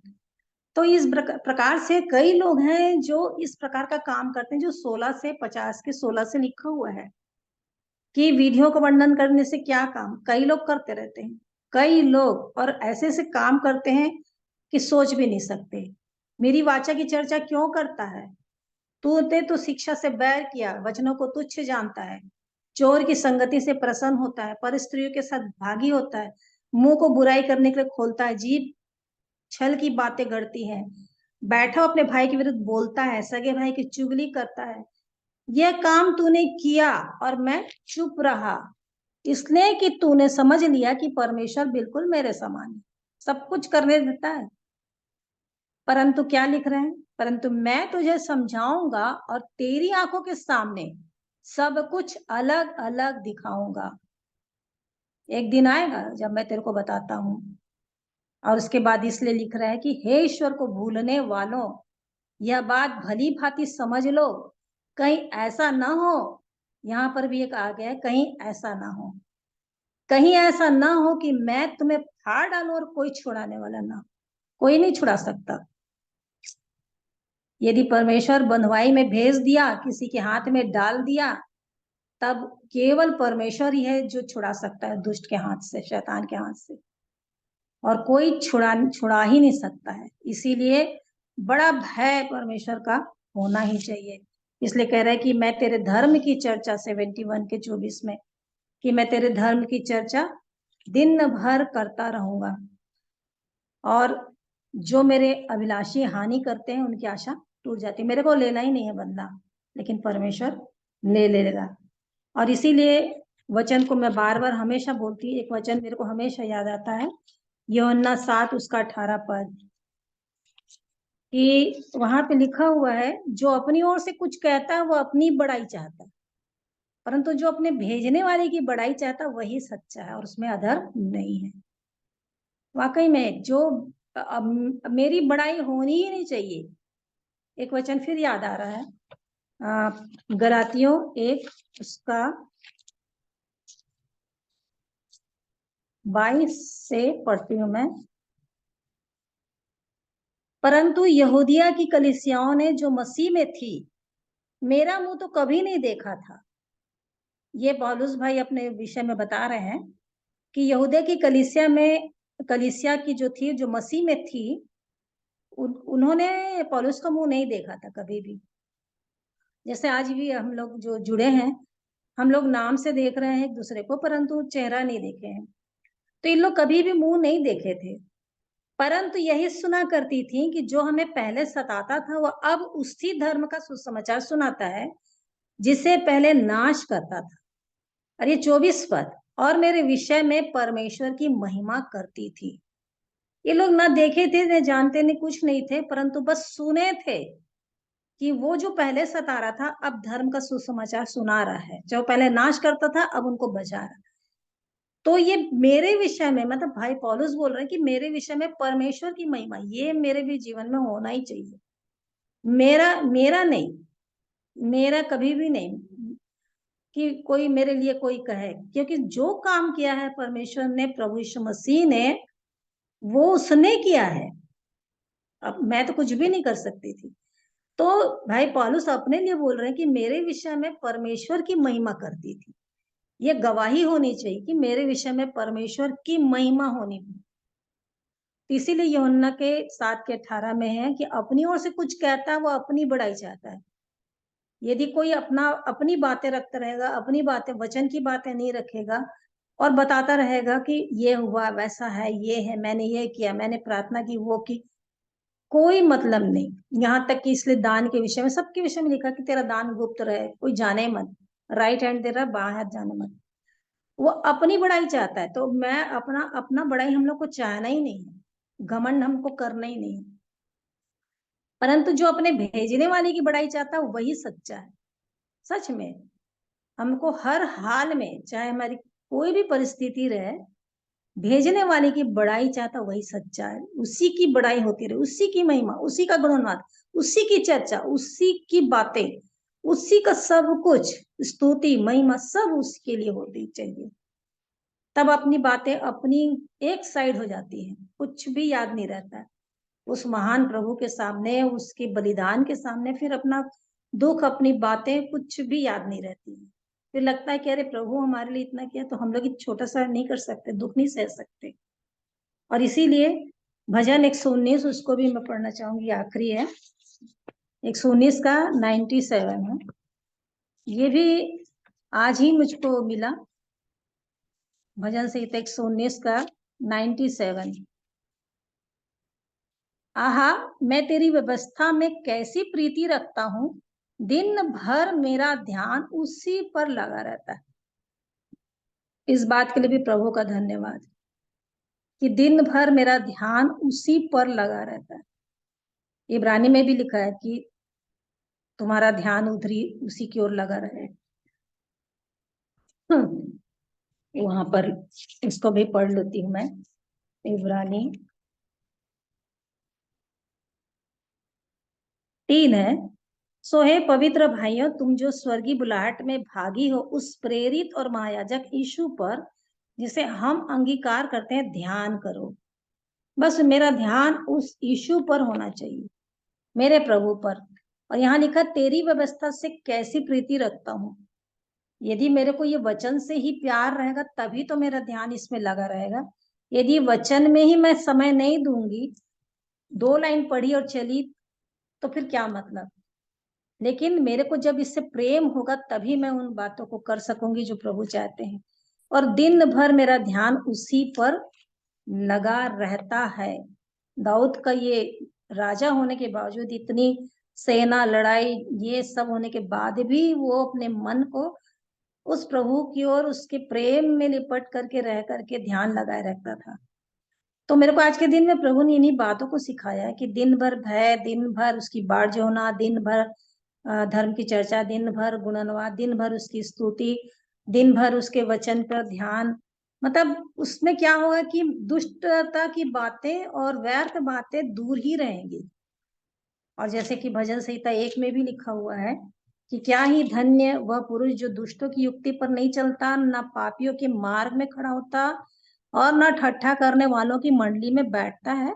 तो इस प्रकार से कई लोग हैं जो इस प्रकार का काम करते हैं, जो 16 से 50 के 16 से लिखा हुआ है कि विधियों को वर्णन करने से क्या काम, कई लोग करते रहते हैं, कई लोग, और ऐसे से काम करते हैं कि सोच भी नहीं सकते। मेरी वाचा की चर्चा क्यों करता है? तूने तो शिक्षा से बैर किया, वचनों को तुच्छ जानता है, चोर की संगति से प्रसन्न होता है, पर स्त्रियों के साथ भागी होता है, मुंह को बुराई करने के लिए खोलता है, जीभ छल की बातें गढ़ती है, बैठा अपने भाई के विरुद्ध बोलता है, सगे भाई की चुगली करता है। यह काम तूने किया और मैं चुप रहा, इसलिए कि तूने समझ लिया कि परमेश्वर बिल्कुल मेरे समान है, सब कुछ करने देता है। परंतु क्या लिख रहे हैं? परंतु मैं तुझे समझाऊंगा और तेरी आंखों के सामने सब कुछ अलग अलग दिखाऊंगा। एक दिन आएगा जब मैं तेरे को बताता हूं। और उसके बाद इसलिए लिख रहा है कि हे ईश्वर को भूलने वालों, यह बात भली भांति समझ लो, कहीं ऐसा ना हो, यहाँ पर भी एक आ गया है, कहीं ऐसा ना हो, कहीं ऐसा ना हो कि मैं तुम्हें फाड़ डालूं और कोई छुड़ाने वाला ना हो। कोई नहीं छुड़ा सकता। यदि परमेश्वर बंधुआई में भेज दिया, किसी के हाथ में डाल दिया, तब केवल परमेश्वर ही है जो छुड़ा सकता है दुष्ट के हाथ से, शैतान के हाथ से, और कोई छुड़ा ही नहीं सकता है। इसीलिए बड़ा भय परमेश्वर का होना ही चाहिए। इसलिए कह रहा है कि मैं तेरे धर्म की चर्चा 71 के 24 में, कि मैं तेरे धर्म की चर्चा दिन भर करता रहूंगा, और जो मेरे अभिलाषी हानि करते हैं उनकी आशा टूट जाती है। मेरे को लेना ही नहीं है बदला, लेकिन परमेश्वर ले लेगा। और इसीलिए वचन को मैं बार बार हमेशा बोलती हूँ। एक वचन मेरे को हमेशा याद आता है, यूहन्ना 7 उसका 18 पद, कि वहां पे लिखा हुआ है, जो अपनी ओर से कुछ कहता है वो अपनी बड़ाई चाहता है, परंतु जो अपने भेजने वाले की बड़ाई चाहता है वही सच्चा है और उसमें अधर्म नहीं है। वाकई में जो मेरी बड़ाई होनी ही नहीं चाहिए। एक वचन फिर याद आ रहा है, गलातियों 1 उसका 22 से पढ़ती हूँ मैं। परंतु यहूदिया की कलीसियाओं ने जो मसीह में थी, मेरा मुंह तो कभी नहीं देखा था। ये पौलुस भाई अपने विषय में बता रहे हैं कि यहूदिया की कलीसिया की जो थी, जो मसीह में थी, उन्होंने पौलुस का मुंह नहीं देखा था कभी भी। जैसे आज भी हम लोग जो जुड़े हैं, हम लोग नाम से देख रहे हैं एक दूसरे को, परंतु चेहरा नहीं देखे हैं। तो इन लोग कभी भी मुंह नहीं देखे थे, परंतु यही सुना करती थी कि जो हमें पहले सताता था वह अब उसी धर्म का सुसमाचार सुनाता है जिसे पहले नाश करता था। और ये 24 पद, और मेरे विषय में परमेश्वर की महिमा करती थी। ये लोग ना देखे थे, न जानते, न कुछ नहीं थे, परंतु बस सुने थे कि वो जो पहले सता रहा था अब धर्म का सुसमाचार सुना रहा है, जो पहले नाश करता था अब उनको बचा रहा है। तो ये मेरे विषय में, मतलब भाई पौलुस बोल रहे हैं कि मेरे विषय में परमेश्वर की महिमा, ये मेरे भी जीवन में होना ही चाहिए। मेरा नहीं, मेरा कभी भी नहीं कि कोई मेरे लिए कोई कहे, क्योंकि जो काम किया है परमेश्वर ने, प्रभु यीशु मसीह ने, वो उसने किया है। अब मैं तो कुछ भी नहीं कर सकती थी। तो भाई पौलुस अपने लिए बोल रहे हैं कि मेरे विषय में परमेश्वर की महिमा करती थी। ये गवाही होनी चाहिए कि मेरे विषय में परमेश्वर की महिमा होनी। इसीलिए यूहन्ना के 7 के 18 में है कि अपनी ओर से कुछ कहता है वो अपनी बड़ाई चाहता है। यदि कोई अपनी बातें रखता रहेगा, अपनी बातें, वचन की बातें नहीं रखेगा और बताता रहेगा कि ये हुआ, वैसा है, ये है, मैंने ये किया, मैंने प्रार्थना की, वो की, कोई मतलब नहीं। यहाँ तक कि इसलिए दान के विषय में, सबके विषय में लिखा कि तेरा दान गुप्त रहे, कोई जाने मत, राइट हैंड तेरा, बाएं हाथ जाने मत। वो अपनी बड़ाई चाहता है, तो मैं अपना अपना बड़ाई हम लोग को चाहना ही नहीं है, घमंड हमको करना ही नहीं है। परंतु जो अपने भेजने वाले की बड़ाई चाहता है वही सच्चा है। सच में हमको हर हाल में, चाहे हमारी कोई भी परिस्थिति रहे, भेजने वाले की बड़ाई चाहता वही सच्चा है। उसी की बड़ाई होती रहे, उसी की महिमा, उसी का गुणगान, उसी की चर्चा, उसी की बातें, उसी का सब कुछ, स्तुति महिमा सब उसके लिए होती चाहिए। तब अपनी बातें अपनी एक साइड हो जाती है, कुछ भी याद नहीं रहता है उस महान प्रभु के सामने, उसके बलिदान के सामने। फिर अपना दुख, अपनी बातें कुछ भी याद नहीं रहती है। फिर लगता है कि अरे प्रभु हमारे लिए इतना किया, तो हम लोग छोटा सा नहीं कर सकते, दुख नहीं सह सकते। और इसीलिए भजन 119, उसको भी मैं पढ़ना चाहूंगी, आखिरी है 119 का 97 है। ये भी आज ही मुझको मिला, भजन संहिता 119 का 97। आहा, मैं तेरी व्यवस्था में कैसी प्रीति रखता हूँ, दिन भर मेरा ध्यान उसी पर लगा रहता है। इस बात के लिए भी प्रभु का धन्यवाद कि दिन भर मेरा ध्यान उसी पर लगा रहता है। इब्रानी में भी लिखा है कि तुम्हारा ध्यान उसी की ओर लगा रहे। वहां पर इसको भी पढ़ लेती हूँ मैं, इब्रानी 3 है। सो हे पवित्र भाइयों, तुम जो स्वर्गीय बुलाहट में भागी हो, उस प्रेरित और महायाजक यीशु पर, जिसे हम अंगीकार करते हैं, ध्यान करो। बस मेरा ध्यान उस यीशु पर होना चाहिए, मेरे प्रभु पर। और यहाँ लिखा, तेरी व्यवस्था से कैसी प्रीति रखता हूँ। यदि मेरे को ये वचन से ही प्यार रहेगा तभी तो मेरा ध्यान इसमें लगा रहेगा। यदि वचन में ही मैं समय नहीं दूंगी, 2 लाइन पढ़ी और चली, तो फिर क्या मतलब। लेकिन मेरे को जब इससे प्रेम होगा तभी मैं उन बातों को कर सकूंगी जो प्रभु चाहते हैं। और दिन भर मेरा ध्यान उसी पर लगा रहता है। दाऊद का ये राजा होने के बावजूद, इतनी सेना, लड़ाई, ये सब होने के बाद भी वो अपने मन को उस प्रभु की ओर, उसके प्रेम में लिपट करके रह करके ध्यान लगाए रखता था। तो मेरे को आज के दिन में प्रभु ने इन्हीं बातों को सिखाया है कि दिन भर भय, दिन भर उसकी बाट जोना, दिन भर धर्म की चर्चा, दिन भर गुणनवाद, दिन भर उसकी स्तुति, दिन भर उसके वचन पर ध्यान। मतलब उसमें क्या होगा कि दुष्टता की बातें और व्यर्थ बातें दूर ही रहेंगी। और जैसे कि भजन संहिता 1 में भी लिखा हुआ है कि क्या ही धन्य वह पुरुष जो दुष्टों की युक्ति पर नहीं चलता, ना पापियों के मार्ग में खड़ा होता, और न ठट्ठा करने वालों की मंडली में बैठता है,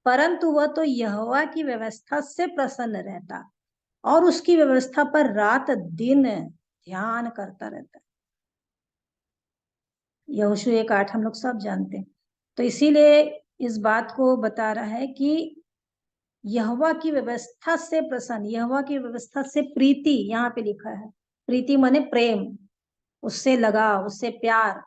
परंतु वह तो यहोवा की व्यवस्था से प्रसन्न रहता और उसकी व्यवस्था पर रात दिन ध्यान करता रहता है। यहोशू 1:8 हम लोग सब जानते हैं। तो इसीलिए इस बात को बता रहा है कि यहोवा की व्यवस्था से प्रसन्न, यहोवा की व्यवस्था से प्रीति, यहाँ पे लिखा है। प्रीति माने प्रेम, उससे लगाव, उससे प्यार,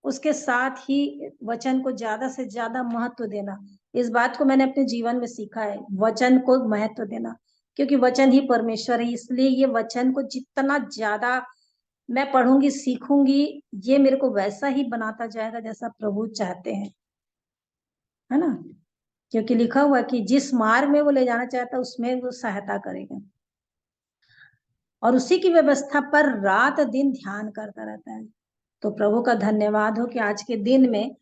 उसके साथ ही वचन को ज्यादा से ज्यादा महत्व देना। इस बात को मैंने अपने जीवन में सीखा है, वचन को महत्व देना, क्योंकि वचन ही परमेश्वर है। इसलिए ये वचन को जितना ज्यादा मैं पढ़ूंगी, सीखूंगी, ये मेरे को वैसा ही बनाता जाएगा जैसा प्रभु चाहते हैं, है ना। क्योंकि लिखा हुआ कि जिस मार्ग में वो ले जाना चाहता है उसमें वो सहायता करेगा, और उसी की व्यवस्था पर रात दिन ध्यान करता रहता है। तो प्रभु का धन्यवाद हो कि आज के दिन में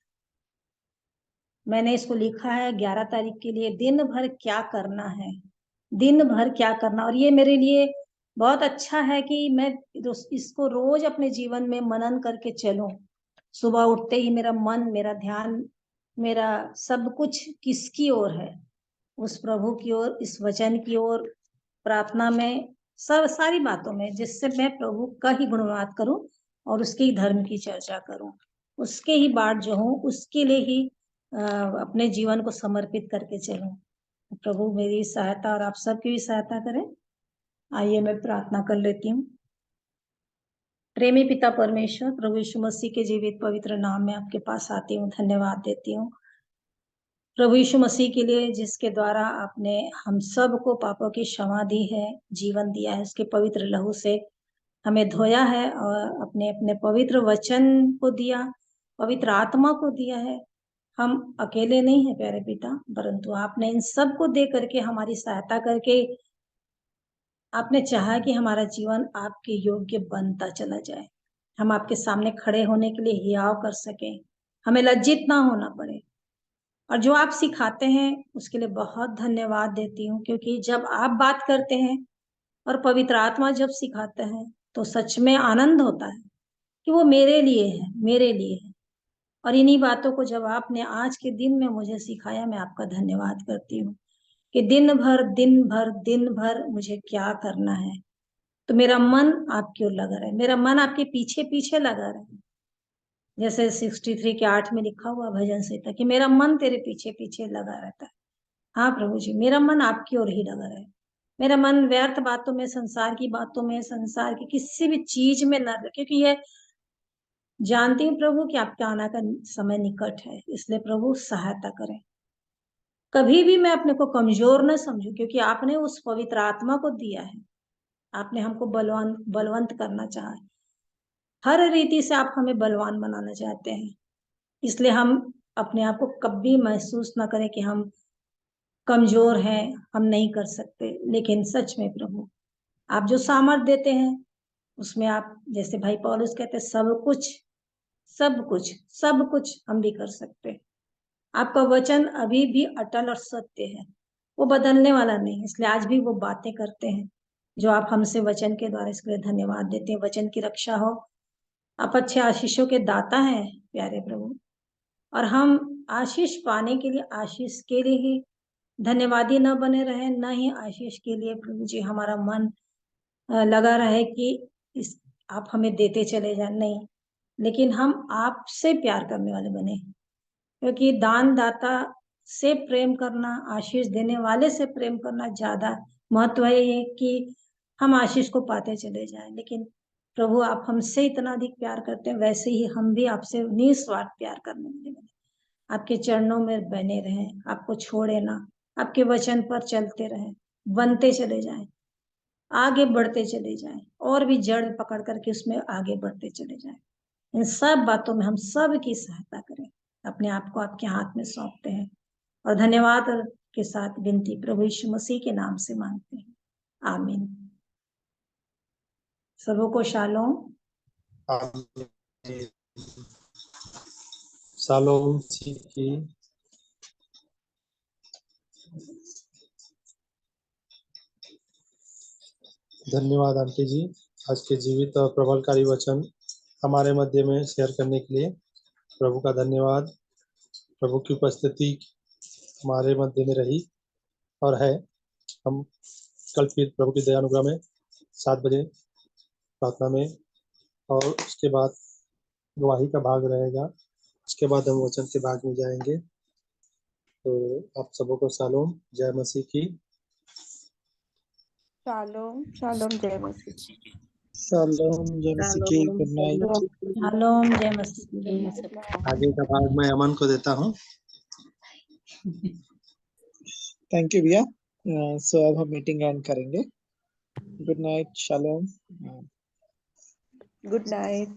मैंने इसको लिखा है 11 तारीख के लिए, दिन भर क्या करना है, दिन भर क्या करना। और ये मेरे लिए बहुत अच्छा है कि मैं इसको रोज अपने जीवन में मनन करके चलूं। सुबह उठते ही मेरा मन, मेरा ध्यान, मेरा सब कुछ किसकी ओर है, उस प्रभु की ओर, इस वचन की ओर, प्रार्थना में, सब सारी बातों में, जिससे मैं प्रभु का ही गुणगान करूं और उसके ही धर्म की चर्चा करूं, उसके ही बाट जो हूं उसके लिए ही अपने जीवन को समर्पित करके चलूं। प्रभु मेरी सहायता और आप सबकी भी सहायता करें। आइए मैं प्रार्थना कर लेती हूँ। प्रेमी पिता परमेश्वर, प्रभु यीशु मसीह के जीवित पवित्र नाम में आपके पास आती हूँ, धन्यवाद देती हूँ प्रभु यीशु मसीह के लिए, जिसके द्वारा आपने हम सब को पापों की क्षमा दी है, जीवन दिया है, उसके पवित्र लहू से हमें धोया है और अपने अपने पवित्र वचन को दिया, पवित्र आत्मा को दिया है। हम अकेले नहीं है प्यारे पिता, परंतु आपने इन सब को दे करके हमारी सहायता करके आपने चाहा कि हमारा जीवन आपके योग्य बनता चला जाए, हम आपके सामने खड़े होने के लिए हियाव कर सकें, हमें लज्जित ना होना पड़े। और जो आप सिखाते हैं उसके लिए बहुत धन्यवाद देती हूँ, क्योंकि जब आप बात करते हैं और पवित्र आत्मा जब सिखाते हैं तो सच में आनंद होता है कि वो मेरे लिए है, मेरे लिए है। और इन्हीं बातों को जब आपने आज के दिन में मुझे सिखाया, मैं आपका धन्यवाद करती हूँ कि दिन भर दिन भर दिन भर मुझे क्या करना है। तो मेरा मन आपकी ओर लगा रहे, मेरा मन आपके पीछे पीछे लगा रहे, जैसे 63 के 8 में लिखा हुआ भजन संहिता कि मेरा मन तेरे पीछे पीछे लगा रहता है। हाँ प्रभु जी, मेरा मन आपकी ओर ही लगा रहे, मेरा मन व्यर्थ बातों में, संसार की बातों में, संसार की किसी भी चीज में न रहे, क्योंकि ये जानती हूँ प्रभु कि आपके आने का समय निकट है। इसलिए प्रभु सहायता करें, कभी भी मैं अपने को कमजोर न समझूं, क्योंकि आपने उस पवित्र आत्मा को दिया है, आपने हमको बलवंत करना चाहा है, हर रीति से आप हमें बलवान बनाना चाहते हैं। इसलिए हम अपने आप को कभी महसूस ना करें कि हम कमजोर हैं, हम नहीं कर सकते। लेकिन सच में प्रभु, आप जो सामर्थ देते हैं उसमें आप, जैसे भाई पौलुस कहते हैं, सब कुछ सब कुछ सब कुछ हम भी कर सकते हैं। आपका वचन अभी भी अटल और सत्य है, वो बदलने वाला नहीं, इसलिए आज भी वो बातें करते हैं जो आप हमसे वचन के द्वारा। इसके लिए धन्यवाद देते हैं। वचन की रक्षा हो, आप अच्छे आशीषों के दाता हैं प्यारे प्रभु, और हम आशीष पाने के लिए, आशीष के लिए ही धन्यवादी न बने रहे, न ही आशीष के लिए प्रभु जी हमारा मन लगा रहे कि इस आप हमें देते चले जाए, नहीं, लेकिन हम आपसे प्यार करने वाले बने, क्योंकि दान दाता से प्रेम करना, आशीष देने वाले से प्रेम करना ज्यादा महत्व है कि हम आशीष को पाते चले जाएं। लेकिन प्रभु आप हमसे इतना अधिक प्यार करते हैं, वैसे ही हम भी आपसे निस्वार्थ प्यार करने वाले बने, आपके चरणों में बने रहें, आपको छोड़े ना, आपके वचन पर चलते रहें, बनते चले जाएं, आगे बढ़ते चले जाएं, और भी जड़ पकड़ करके उसमें आगे बढ़ते चले जाएं। इन सब बातों में हम सब की सहायता करें, अपने आप को आपके हाथ में सौंपते हैं और धन्यवाद के साथ विनती प्रभु यीशु मसीह के नाम से मांगते हैं, आमीन। सबों को शालोम। शालोम की। धन्यवाद आंटी जी, आज के जीवित और प्रबलकारी वचन हमारे मध्य में शेयर करने के लिए। प्रभु का धन्यवाद, प्रभु की उपस्थिति हमारे मध्य में रही और है। हम कल फिर प्रभु की दयानुग्रह में 7 बजे प्रार्थना में, और उसके बाद गवाही का भाग रहेगा, उसके बाद हम वचन के भाग में जाएंगे। तो आप सबों को शालोम, जय मसीह की। शालोम शालोम, जय मसीह। शालोम, जय मसीह की, गुड नाइट। शालोम, जय मसीह। सबको आगे का भाग मैं अमन को देता हूँ। थैंक यू भैया। सो अब हम मीटिंग एंड करेंगे। Good night, shalom. Good night.